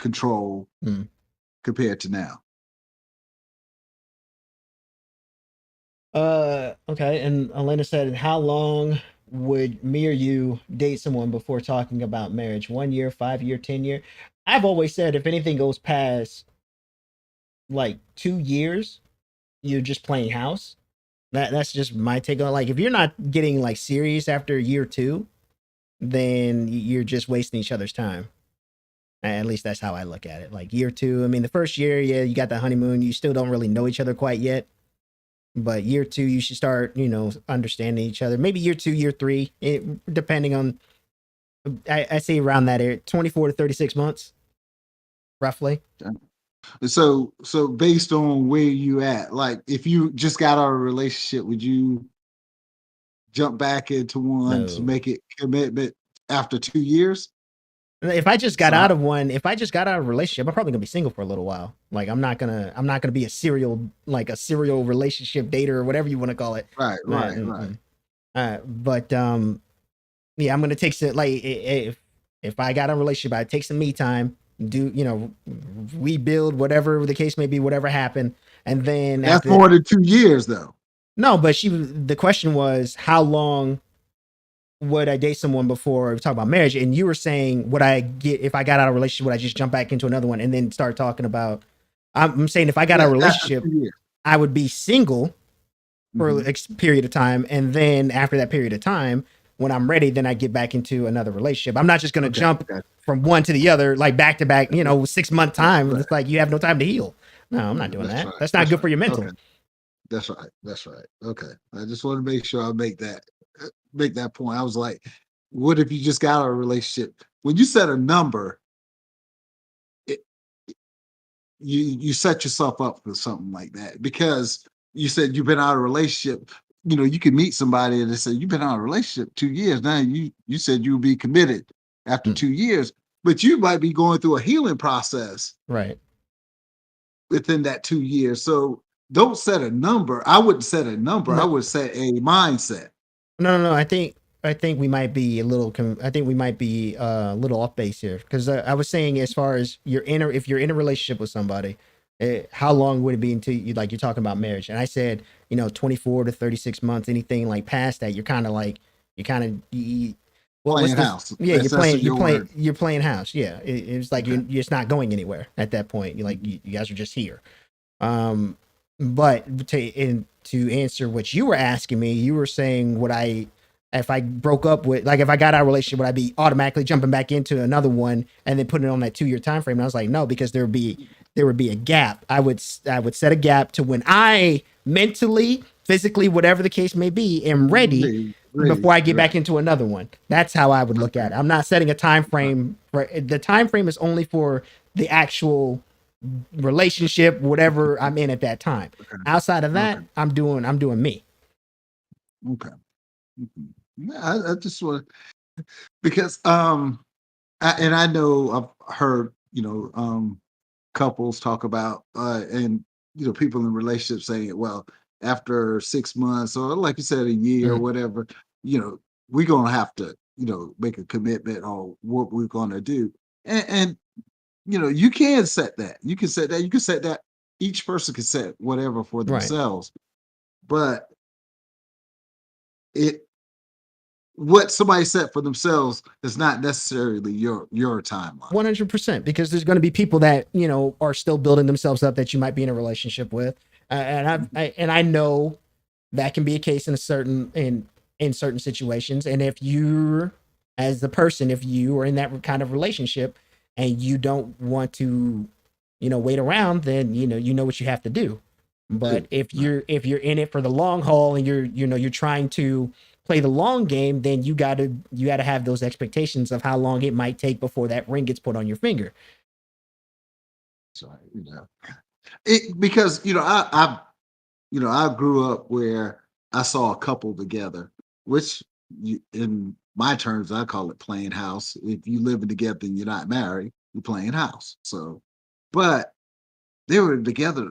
control compared to now. Okay. And Elena said, how long would me or you date someone before talking about marriage? 1 year, 5 year, 10 year? I've always said if anything goes past like 2 years, you're just playing house. That's just my take on it. Like, if you're not getting like serious after year 2, then you're just wasting each other's time. At least that's how I look at it. Like year 2, I mean, the first year, yeah, you got the honeymoon, you still don't really know each other quite yet. But year 2, you should start, understanding each other. Maybe year 2, year 3, depending on, I say around that area, 24 to 36 months, roughly. So based on where you at, like if you just got out of a relationship, would you jump back into one to No. make it commitment after 2 years? If I just got out of a relationship, I'm probably gonna be single for a little while. Like I'm not gonna be a serial relationship dater or whatever you want to call it. Right. But yeah, I'm gonna take some, like, if I got a relationship, I'd take some me time, rebuild, whatever the case may be, whatever happened, and then that's more than 2 years though. No, but the question was, how long would I date someone before we talk about marriage? And you were saying, would I get, if I got out of a relationship, would I just jump back into another one and then start talking about, I'm saying if I got out of a relationship, I would be single for a period of time. And then after that period of time, when I'm ready, then I get back into another relationship. I'm not just going to jump from one to the other, like back to back, 6-month time. Right. It's like you have no time to heal. No, I'm not doing that. Right. That's not good for your mental. Okay. That's right. Okay. I just want to make sure I make that point. I was like, what if you just got out of a relationship? When you set a number, you set yourself up for something like that, because you said you've been out of a relationship. You can meet somebody and they say, you've been out of a relationship 2 years. Now you said you'll be committed after 2 years, but you might be going through a healing process. Right. Within that 2 years. So don't set a number. I wouldn't set a number. No. I would set a mindset. No. I think we might be a little. I think we might be a little off base here, because I was saying, as far as if you're in a relationship with somebody, how long would it be until you're talking about marriage? And I said, 24 to 36 months. Anything like past that, you're kind of playing house. Yeah, you're playing house. Yeah, it's like you're just not going anywhere at that point. You're like, you guys are just here. But to answer what you were asking me, you were saying, if I broke up with, like, if I got out of a relationship, would I be automatically jumping back into another one and then putting it on that 2-year time frame? And I was like, no, because there would be a gap. I would set a gap to when I mentally physically, whatever the case may be, am ready before I get back into another one. That's how I would look at it. I'm not setting a time frame. The time frame is only for the actual relationship, whatever I'm in at that time. Okay. Outside of that, Okay. I'm doing me. Okay. Mhm. Yeah, I just want because I know I've heard couples talk about and people in relationships saying, well, after 6 months or like you said, a year or Mhm. whatever, we're gonna have to make a commitment on what we're gonna do, and you can set that. You can set that. You can set that. Each person can set whatever for Right. themselves, but it what somebody set for themselves is not necessarily your timeline. 100%, because there's going to be people that are still building themselves up that you might be in a relationship with, and I know that can be a case in in certain situations. And if you're as the person, if you are in that kind of relationship and you don't want to wait around, then you know what you have to do. But if Right. you're in it for the long haul and you're trying to play the long game, then you gotta have those expectations of how long it might take before that ring gets put on your finger. So because I grew up where I saw a couple together, which in my terms I call it playing house. If you living together and you're not married, you're playing house. So, but they were together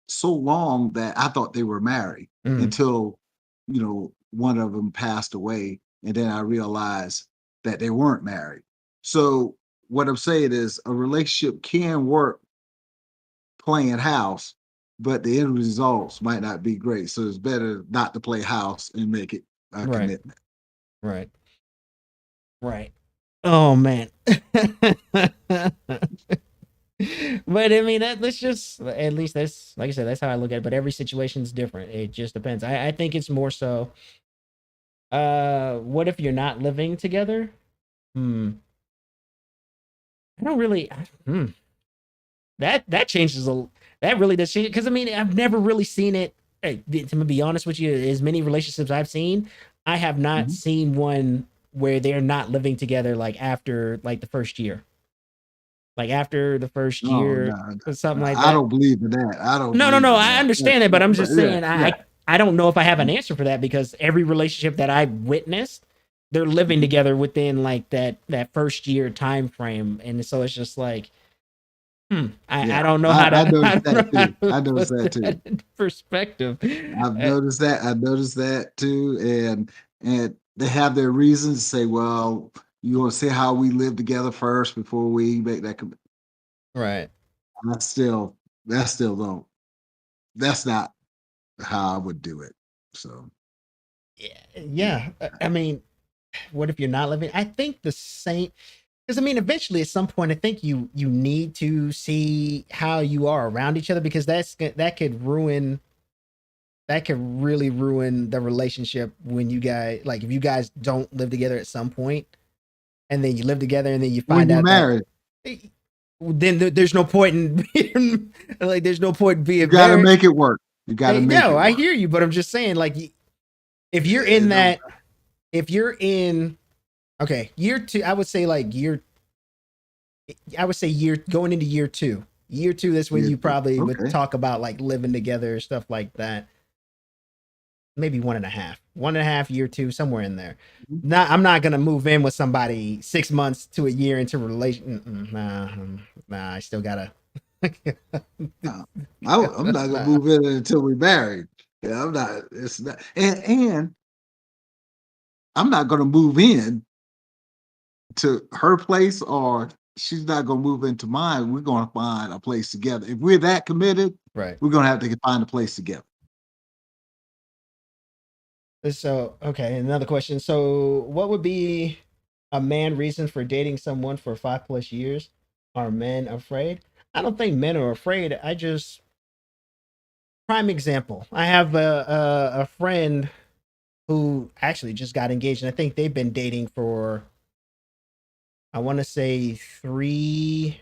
so long that I thought they were married Mm, until one of them passed away, and then I realized that they weren't married. So what I'm saying is a relationship can work playing house, but the end results might not be great. So it's better not to play house and make it a right, commitment. right, right. Oh man. But I mean that's just, at least that's, like I said, that's how I look at it. But every situation's different. It just depends. I think it's more so, what if you're not living together? Hmm. I don't really. That changes that really does change, because I mean I've never really seen it. To be honest with you, as many relationships I've seen, I have not Mhm. seen one where they're not living together like after like the first year, like after the first No, year no, or something no, like I that. don't believe in that. I don't No, no, believe no. in I that. understand it, but I'm But just yeah, saying yeah. I don't know if I have an Mhm. answer for that, because every relationship that I witnessed, they're living Mhm. together within like that first year time frame, and so it's just like, I Yeah, don't know I I noticed don't that know how too. to I noticed put that too. that in perspective. I've noticed that. I noticed that too, and they have their reasons to say, "Well, you want to see how we live together first before we make that commitment." Right. I still, that still don't. That's not how I would do it. So Yeah, yeah, yeah. I mean, what if you're not living? I think the same, because I mean, eventually at some point, I think you need to see how you are around each other, because that could really ruin the relationship when you guys, like, if you guys don't live together at some point, and then you live together and then you when find you're out that, married, eh, then there's no point in being, like, there's no point in you being got to married. make it work. You got to make No, it I work. hear you, but I'm just saying, like, if you're in No, that, if you're in, okay, year two, I would say year going into year two. Year two, that's when yeah, you probably would okay. talk about like living together, stuff like that. Maybe one and a half, year two, somewhere in there. Mhm. I'm not gonna move in with somebody 6 months to a year into a relation. Nah, I still gotta. Uh, I'm not gonna Nah. move in until we're married. Yeah, I'm not. It's not, and I'm not gonna move in to her place, or she's not gonna move into mine. We're gonna find a place together. If we're that committed, Right. we're gonna have to find a place together. So, okay, another question. So, what would be a man reason for dating someone for 5 plus years? Are men afraid? I don't think men are afraid. I just, prime example. I have a friend who actually just got engaged, and I think they've been dating for, I want to say 3,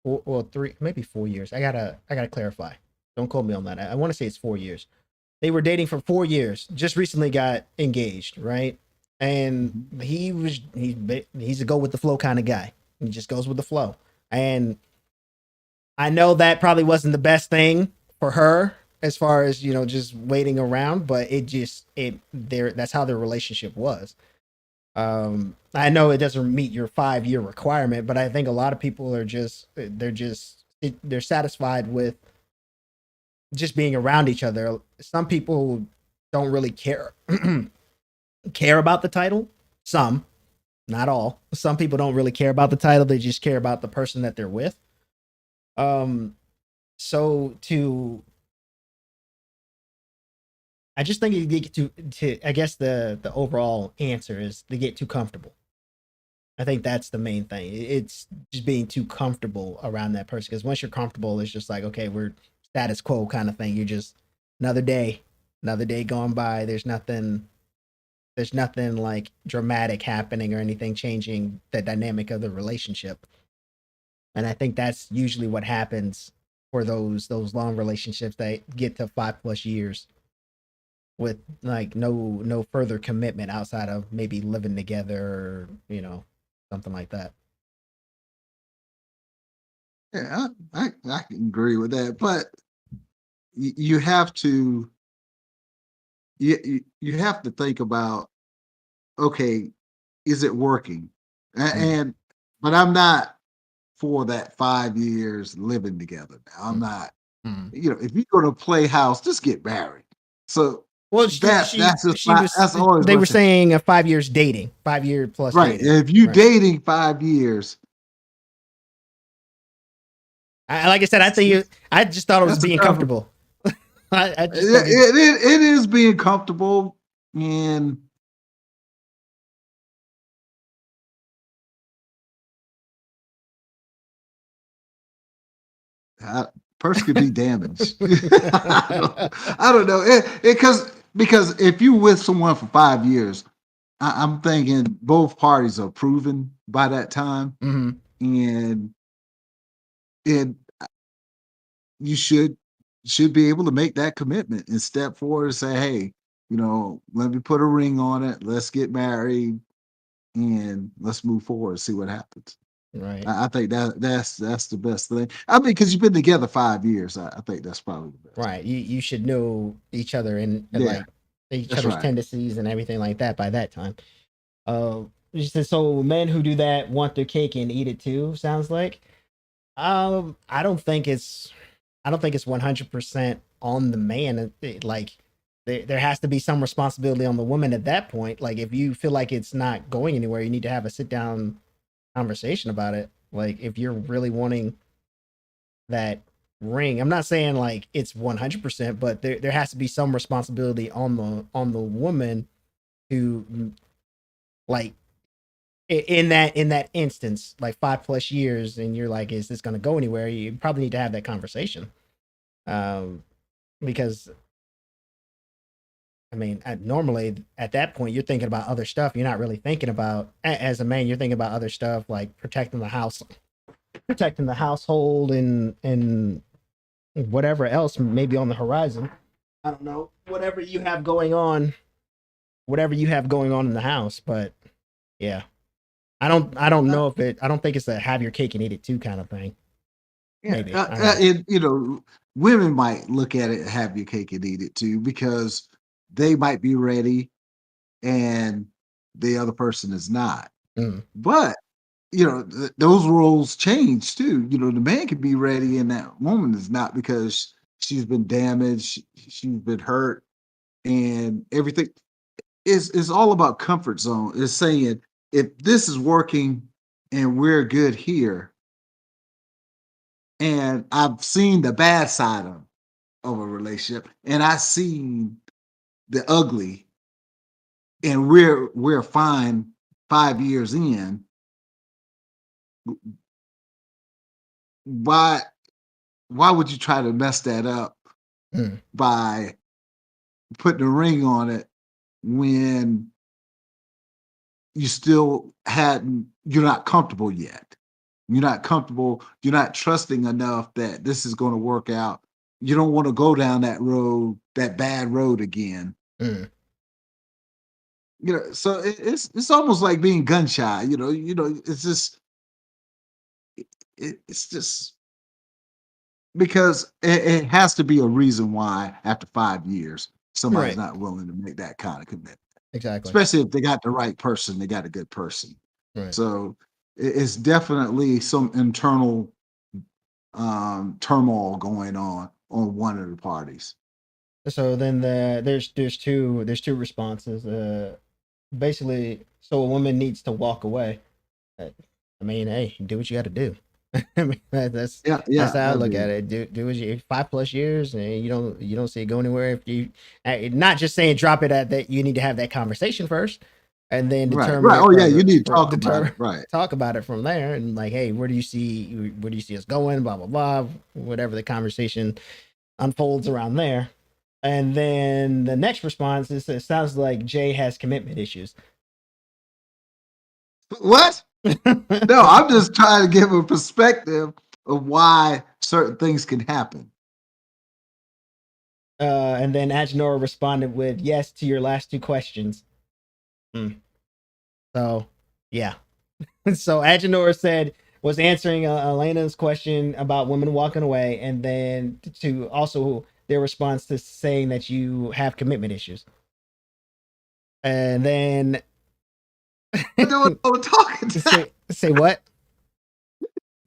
4, well, 3, maybe 4 years. I gotta clarify. Don't quote me on that. I want to say it's 4 years. They were dating for 4 years. Just recently got engaged, right? And he's a go with the flow kind of guy. He just goes with the flow. And I know that probably wasn't the best thing for her as far as, just waiting around, but that's how their relationship was. I know it doesn't meet your 5-year requirement, but I think a lot of people they're satisfied with just being around each other. Some people don't really care about the title. Some, not all. Some people don't really care about the title. They just care about the person that they're with. I just think you get to I guess the overall answer is they get too comfortable. I think that's the main thing. It's just being too comfortable around that person. Because once you're comfortable, it's just like, okay, we're status quo kind of thing. You're just another day going by. There's nothing like dramatic happening or anything changing the dynamic of the relationship. And I think that's usually what happens for those long relationships that get to 5+ years with like no further commitment outside of maybe living together or, something like that. Yeah, I can agree with that, but you have to you have to think about, okay, is it working? And but I'm not for that 5 years living together. Now I'm not. If you're going to play house, just get married. So Well, that's just not, that's always they were saying a 5 years dating, 5-year plus right. dating. If you Right. dating 5 years, Like I said, I just thought it was being comfortable. I just think it is being comfortable, and person could be damaged. I don't know, because if you with someone for 5 years, I'm thinking both parties are proven by that time, and you should be able to make that commitment and step forward and say, hey, let me put a ring on it. Let's get married and let's move forward, see what happens. Right. I think that's the best thing. I mean, because you've been together 5 years, I think that's probably the best. Right. You should know each other and Yeah, like each that's other's right. tendencies and everything like that by that time. She said, so men who do that want their cake and eat it too. Sounds like. I don't think it's 100% on the man. Like there has to be some responsibility on the woman at that point. Like if you feel like it's not going anywhere, you need to have a sit down conversation about it. Like if you're really wanting that ring, I'm not saying like it's 100%, but there has to be some responsibility on the woman to like in that instance, like 5+ years, and you're like, is this going to go anywhere? You probably need to have that conversation. Because I mean, normally at that point, you're thinking about other stuff. You're not really thinking about, as a man, you're thinking about other stuff like protecting the house, protecting the household, and whatever else may be on the horizon. I don't know, whatever you have going on in the house. But yeah, I don't know if I don't think it's a have your cake and eat it too kind of thing. Yeah, Maybe. women might look at it, have your cake and eat it too, because they might be ready and the other person is not. But those roles change too. The man can be ready and that woman is not, because she's been damaged, she's been hurt, and everything is all about comfort zone. It's saying, if this is working and we're good here, and I've seen the bad side of a relationship, and I've seen the ugly, and we're fine 5 years in. Why would you try to mess that up by putting a ring on it when you're not comfortable yet? You're not comfortable, you're not trusting enough that this is going to work out you don't want to go down that road, that bad road again. Mm. So it's almost like being gun shy. It's just it's just because it has to be a reason why after 5 years somebody's Right. not willing to make that kind of commitment. Exactly. Especially if they got the right person, they got a good person. Right. So it's definitely some internal turmoil going on one of the parties. So then there's two responses. Basically, so a woman needs to walk away. I mean, hey, do what you got to do. I mean, that's Yeah. how I I look mean, at it. Do what you 5+ years, and you don't see it go anywhere. If you not just saying drop it at that, you need to have that conversation first, and then right. determine it Oh yeah, from you need to talk about determine it. Right. talk about it from there, and like, hey, where do you see us going? Blah blah blah. Whatever the conversation unfolds around there. And then the next response is, it sounds like Jay has commitment issues. What? No, I'm just trying to give a perspective of why certain things can happen. And then Agenor responded with yes to your last two questions. So, yeah. So Agenor was answering Elena's question about women walking away, and then to also their response to saying that you have commitment issues. And then Talking say what?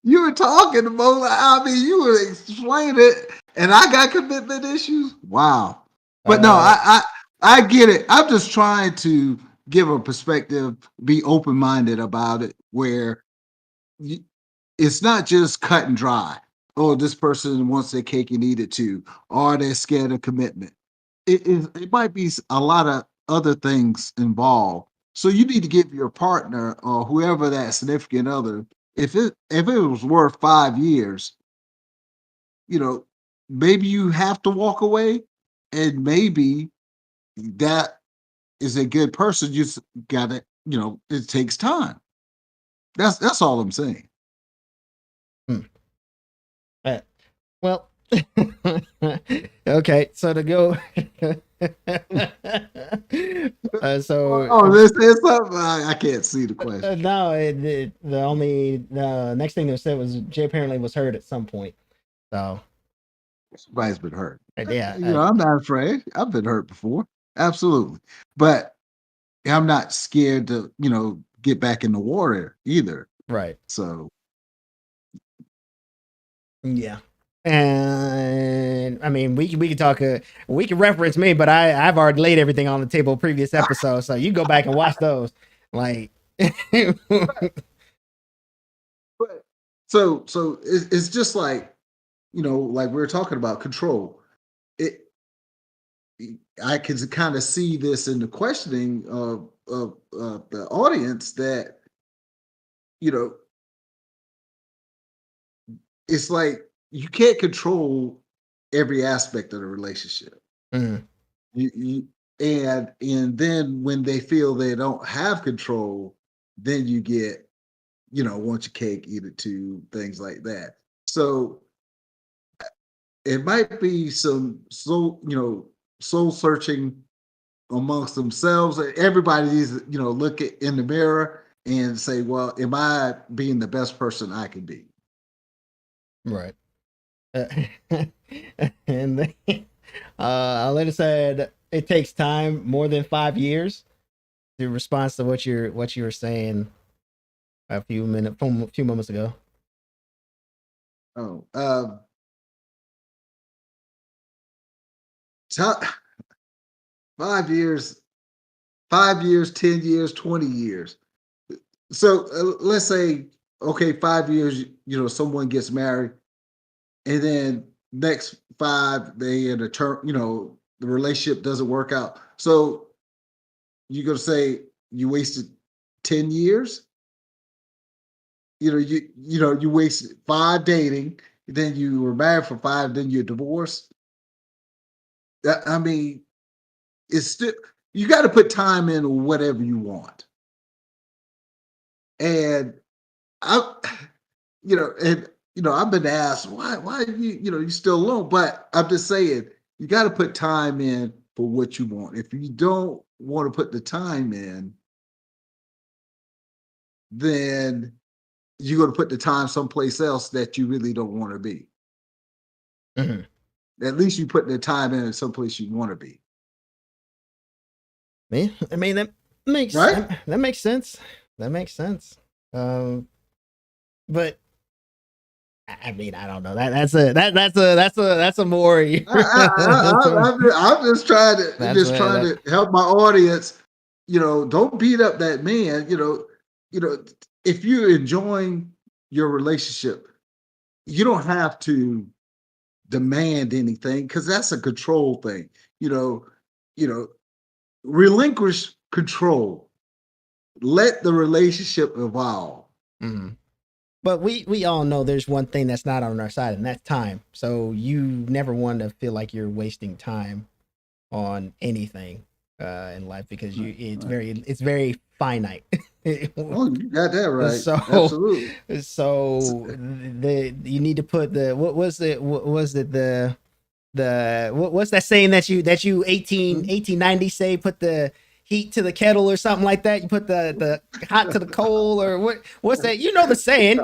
You were talking about, I mean, you were explaining it, and I got commitment issues. Wow. But no, I get it. I'm just trying to give a perspective, be open-minded about it, where it's not just cut and dry. Oh, this person wants their cake and eat it too, or they're scared of commitment. It might be a lot of other things involved. So you need to give your partner or whoever that significant other, if it was worth 5 years, maybe you have to walk away, and maybe that is a good person. You just gotta, it takes time. That's all I'm saying. Well, okay. So to go, there's something I can't see the question. No, the next thing they said was Jay apparently was hurt at some point. So Somebody's been hurt. yeah, I'm not afraid. I've been hurt before, absolutely, but I'm not scared to get back in the water either. Right. So yeah. And I mean, we can talk. We can reference me, but I've already laid everything on the table previous episodes, so you go back and watch those. Like, but so it's just like like we were talking about control. I can kind of see this in the questioning of the audience that it's like you can't control every aspect of the relationship. mm, And then when they feel they don't have control, then you get want your cake, eat it too, things like that. So it might be some soul searching amongst themselves. Everybody needs to look in the mirror and say, well, am I being the best person I can be? right. And then Alena said it takes time, more than 5 years. In response to what you were saying a few moments ago. Oh, 5 years, 5 years, 10 years, 20 years. So let's say, okay, 5 years, someone gets married, and then next 5, they in a term, the relationship doesn't work out. So you're gonna say you wasted 10 years? You wasted 5 dating, then you were married for 5, then you're divorced. I mean, it's still, you got to put time in whatever you want. And I, and I've been asked why you still alone, but I'm just saying you got to put time in for what you want. If you don't want to put the time in, then you're going to put the time someplace else that you really don't want to be. Mhm. At least you put the time in someplace you want to be. I mean that makes Right? that makes sense. That makes sense. But I mean, I don't know. That's a more. I'm just trying to That's help my audience. Don't beat up that man. If you're enjoying your relationship, you don't have to demand anything because that's a control thing. Relinquish control. Let the relationship evolve. Mhm. But we all know there's one thing that's not on our side, and that's time. So you never want to feel like you're wasting time on anything in life because it's very finite. Oh, you got that right. So Absolutely. you need to put what's that saying that you 1890 say, put the heat to the kettle or something like that, you put the hot to the coal, or what's that, the saying.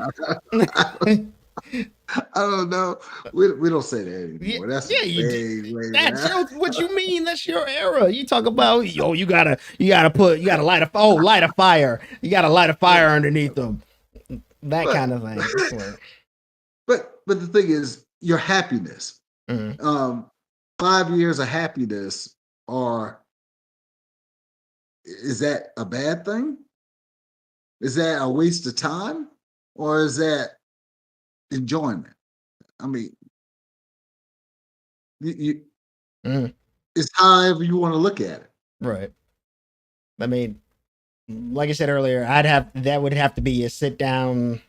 I don't know. We don't say that anymore. That's You do. way That's back. what you mean. That's your era. You talk about, you gotta light a fire. You gotta light a fire underneath them. That kind of thing. But the thing is, your happiness. Mhm. 5 years of happiness, is that a bad thing? Is that a waste of time, or is that enjoyment? I mean, Mhm. it's however you want to look at it. Right. I mean, like I said earlier, that would have to be a sit down,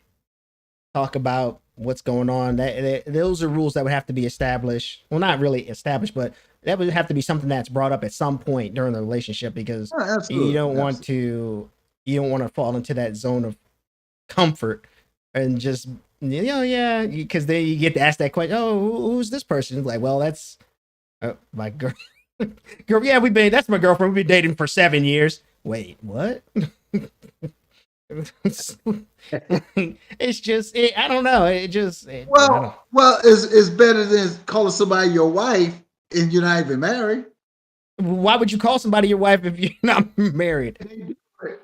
talk about what's going on. Those are rules that would have to be established. Well, not really established, but that would have to be something that's brought up at some point during the relationship, because Oh, you don't absolutely. want to fall into that zone of comfort and just, yeah, because then you get to ask that question. Oh, who's this person? Like, well, that's my girl. Girl, yeah, that's my girlfriend. We've been dating for 7 years. Wait, what? It's just, I don't know. I don't. Well, it's better than calling somebody your wife and you're not even married. Why would you call somebody your wife if you're not married?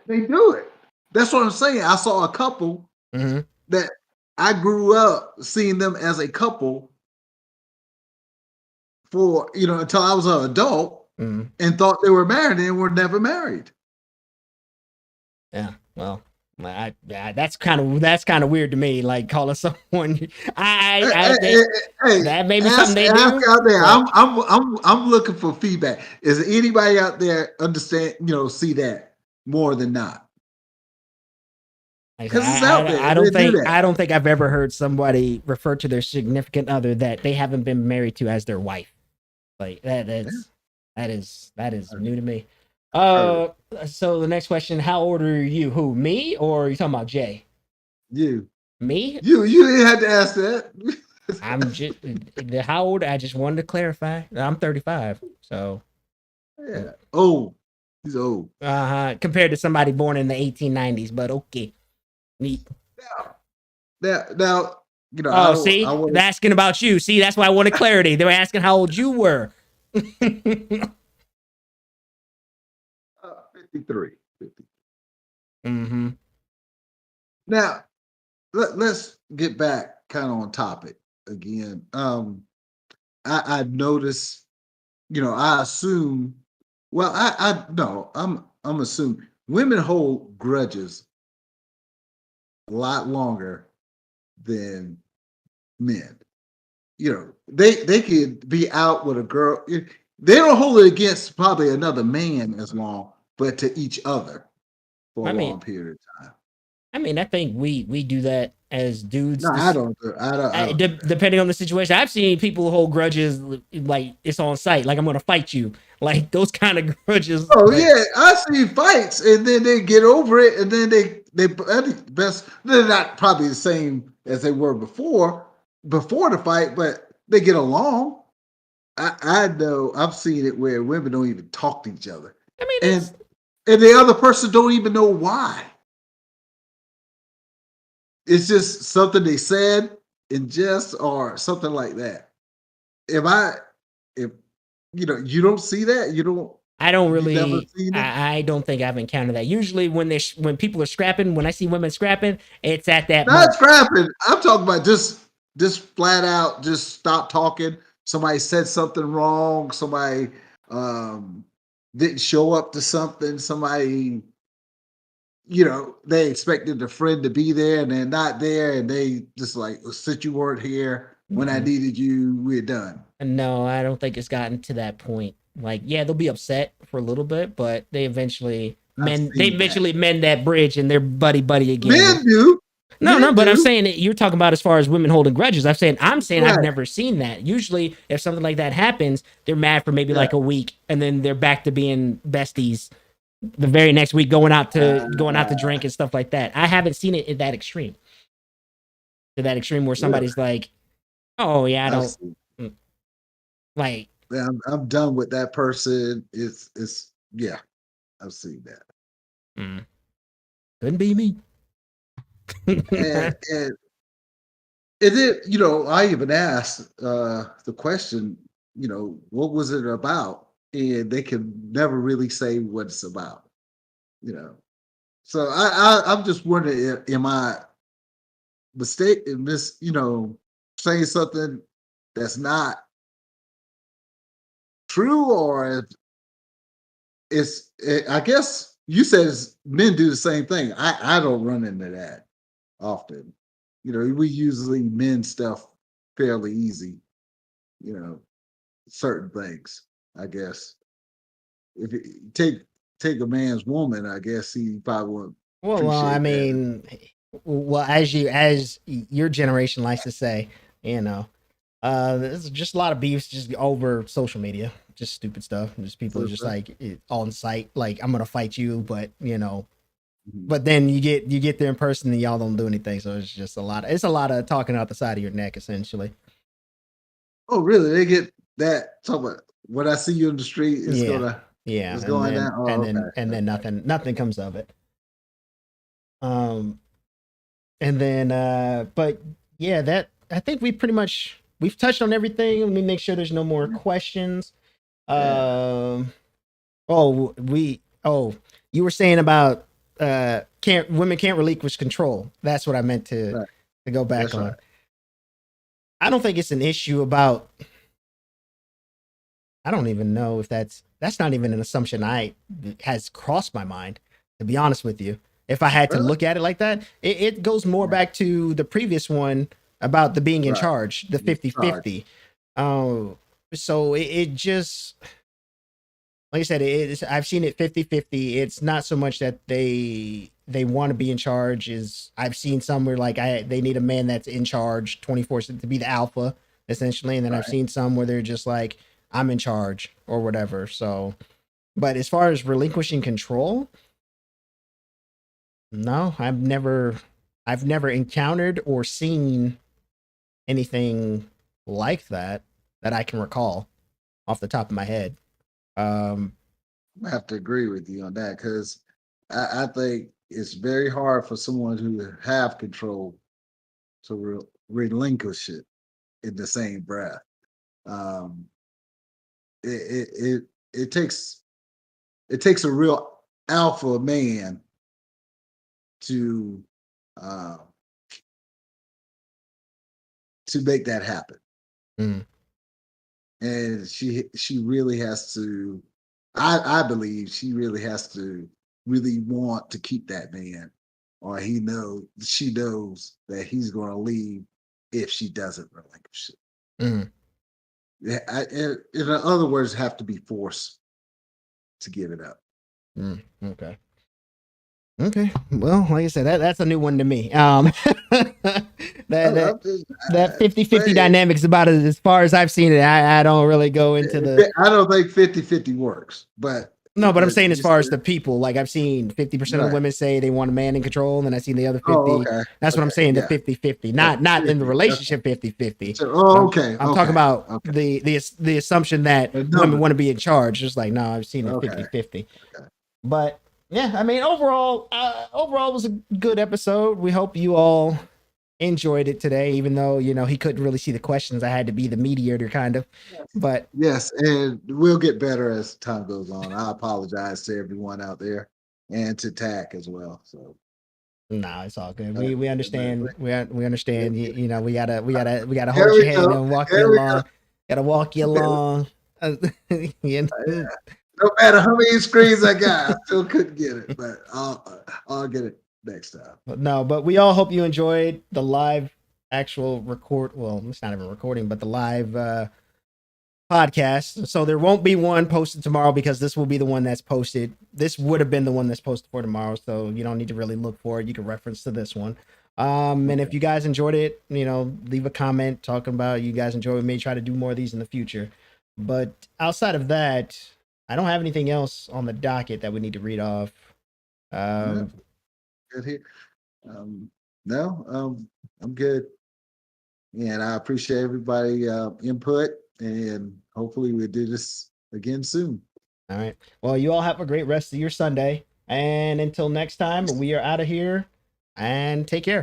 They do it. That's what I'm saying. I saw a couple that I grew up seeing them as a couple for, until I was an adult, and thought they were married and were never married. Yeah, well, that's kind of weird to me. Like calling someone, that may be something they do. Out there. I'm looking for feedback. Is there anybody out there understand? See that more than not? Because it's out there. I don't think I've ever heard somebody refer to their significant other that they haven't been married to as their wife. Like that is new to me. So the next question: how old are you? Who, me, or are you talking about Jay? You. Me? You didn't have to ask that. I'm just how old? I just wanted to clarify. I'm 35. So yeah. Oh, he's old. Compared to somebody born in the 1890s, but okay. Neat. Now, see, they're asking about you. See, that's why I wanted clarity. They were asking how old you were. 53. 50. Now, let's get back kind of on topic again. I noticed, I assume. Well, I no, I'm assuming women hold grudges a lot longer than men. They could be out with a girl. They don't hold it against probably another man as long, but to each other for a long period of time. I mean, I think we do that as dudes. No, I don't. Depending on the situation, I've seen people hold grudges like it's on sight. Like, I'm going to fight you. Like those kind of grudges. Oh yeah, I see fights, and then they get over it, and then they best. They're not probably the same as they were before the fight, but they get along. I know I've seen it where women don't even talk to each other, I mean, and the other person don't even know why. It's just something they said in jest or something like that. If you don't see that, I don't you never really. seen it. I don't think I've encountered that. Usually, when people are scrapping, when I see women scrapping, it's at that Not moment. scrapping. I'm talking about just flat out, just stop talking. Somebody said something wrong. Somebody didn't show up to something. Somebody, they expected a friend to be there and they're not there, and they just like, since you weren't here when I needed you, we're done. No, I don't think it's gotten to that point. Like, yeah, they'll be upset for a little bit, but they eventually mend that bridge and they're buddy again. Men do. No, but I'm saying you're talking about as far as women holding grudges. I'm saying Right. I've never seen that. Usually, if something like that happens, they're mad for maybe like a week, and then they're back to being besties the very next week, going out to drink and stuff like that. I haven't seen it at that extreme. To that extreme where somebody's like, "Oh yeah, I don't like." Yeah, I'm done with that person. It's yeah, I've seen that. Couldn't be me. and then I even asked the question, what was it about, and they can never really say what it's about. So I'm just wondering, am I mistake in this, saying something that's not true, or I guess you said men do the same thing. I don't run into that often. We usually mend stuff fairly easy. Certain things, I guess. If you take a man's woman, I guess he probably won't. Well, I mean, as your generation likes to say, there's just a lot of beefs just over social media, just stupid stuff. Just people just like on site, like I'm gonna fight you, but but then you get there in person and y'all don't do anything. So it's just a lot of talking out the side of your neck, essentially. Oh, really? They get that? Talk about when I see you in the street, it's it's going down. Oh, and then nothing comes of it. And then but yeah, that I think we've touched on everything. Let me make sure there's no more questions. You were saying about women can't relinquish control. That's what I meant to go back on. Right. I don't think it's an issue about. I don't even know if that's not even an assumption has crossed my mind, to be honest with you. If I had to look at it like that, it goes more back to the previous one about the being in charge, the 50-50. So it just, like I said, I've seen it 50-50. It's not so much that they want to be in charge. I've seen some where like they need a man that's in charge 24/7 to be the alpha, essentially. And then I've seen some where they're just like, I'm in charge or whatever. So, but as far as relinquishing control, no, I've never encountered or seen anything like that I can recall off the top of my head. I have to agree with you on that, because I think it's very hard for someone who have control to relinquish it in the same breath. It takes a real alpha man to make that happen. And she really has to, I believe she really has to really want to keep that man, or she knows that he's going to leave if she doesn't relinquish it. In other words, have to be forced to give it up. Okay. Well, like I said, that's a new one to me. That 50-50 dynamics about it, as far as I've seen it, I don't really go into I don't think 50-50 works, but No, but I'm Because saying as you far as said, the people, like I've seen 50% of right. women say they want a man in control, and then I seen the other 50. Oh, okay. That's what I'm Okay. saying, the Yeah. 50-50. Yeah. Not in the 50. relationship 50-50. So, But oh, okay. I'm talking Okay. about Okay. the assumption that The women number. want to be in charge. Just like, no, I've seen it Okay. 50-50. Okay. But yeah, I mean, overall it was a good episode. We hope you all enjoyed it today, even though, you know, he couldn't really see the questions. I had to be the mediator kind of. But Yes, and we'll get better as time goes on. I apologize to everyone out there and to TAC as well. So no, it's all good. but- We understand. but- We understand. You know, we gotta here hold we your hand go. and walk Here you we along. Gotta walk you go. along. You know? No matter how many screens I got, I still couldn't get it, but I'll get it next time. No, but we all hope you enjoyed the live actual record. Well, it's not even recording, but the live podcast. So there won't be one posted tomorrow because this will be the one that's posted. This would have been the one that's posted for tomorrow, so you don't need to really look for it. You can reference to this one. And if you guys enjoyed it, you know, leave a comment talking about you guys enjoy. We may try to do more of these in the future. But outside of that, I don't have anything else on the docket that we need to read off. Good here. No, I'm good. And I appreciate everybody input, and hopefully we'll do this again soon. All right. Well, you all have a great rest of your Sunday. And until next time, we are out of here and take care.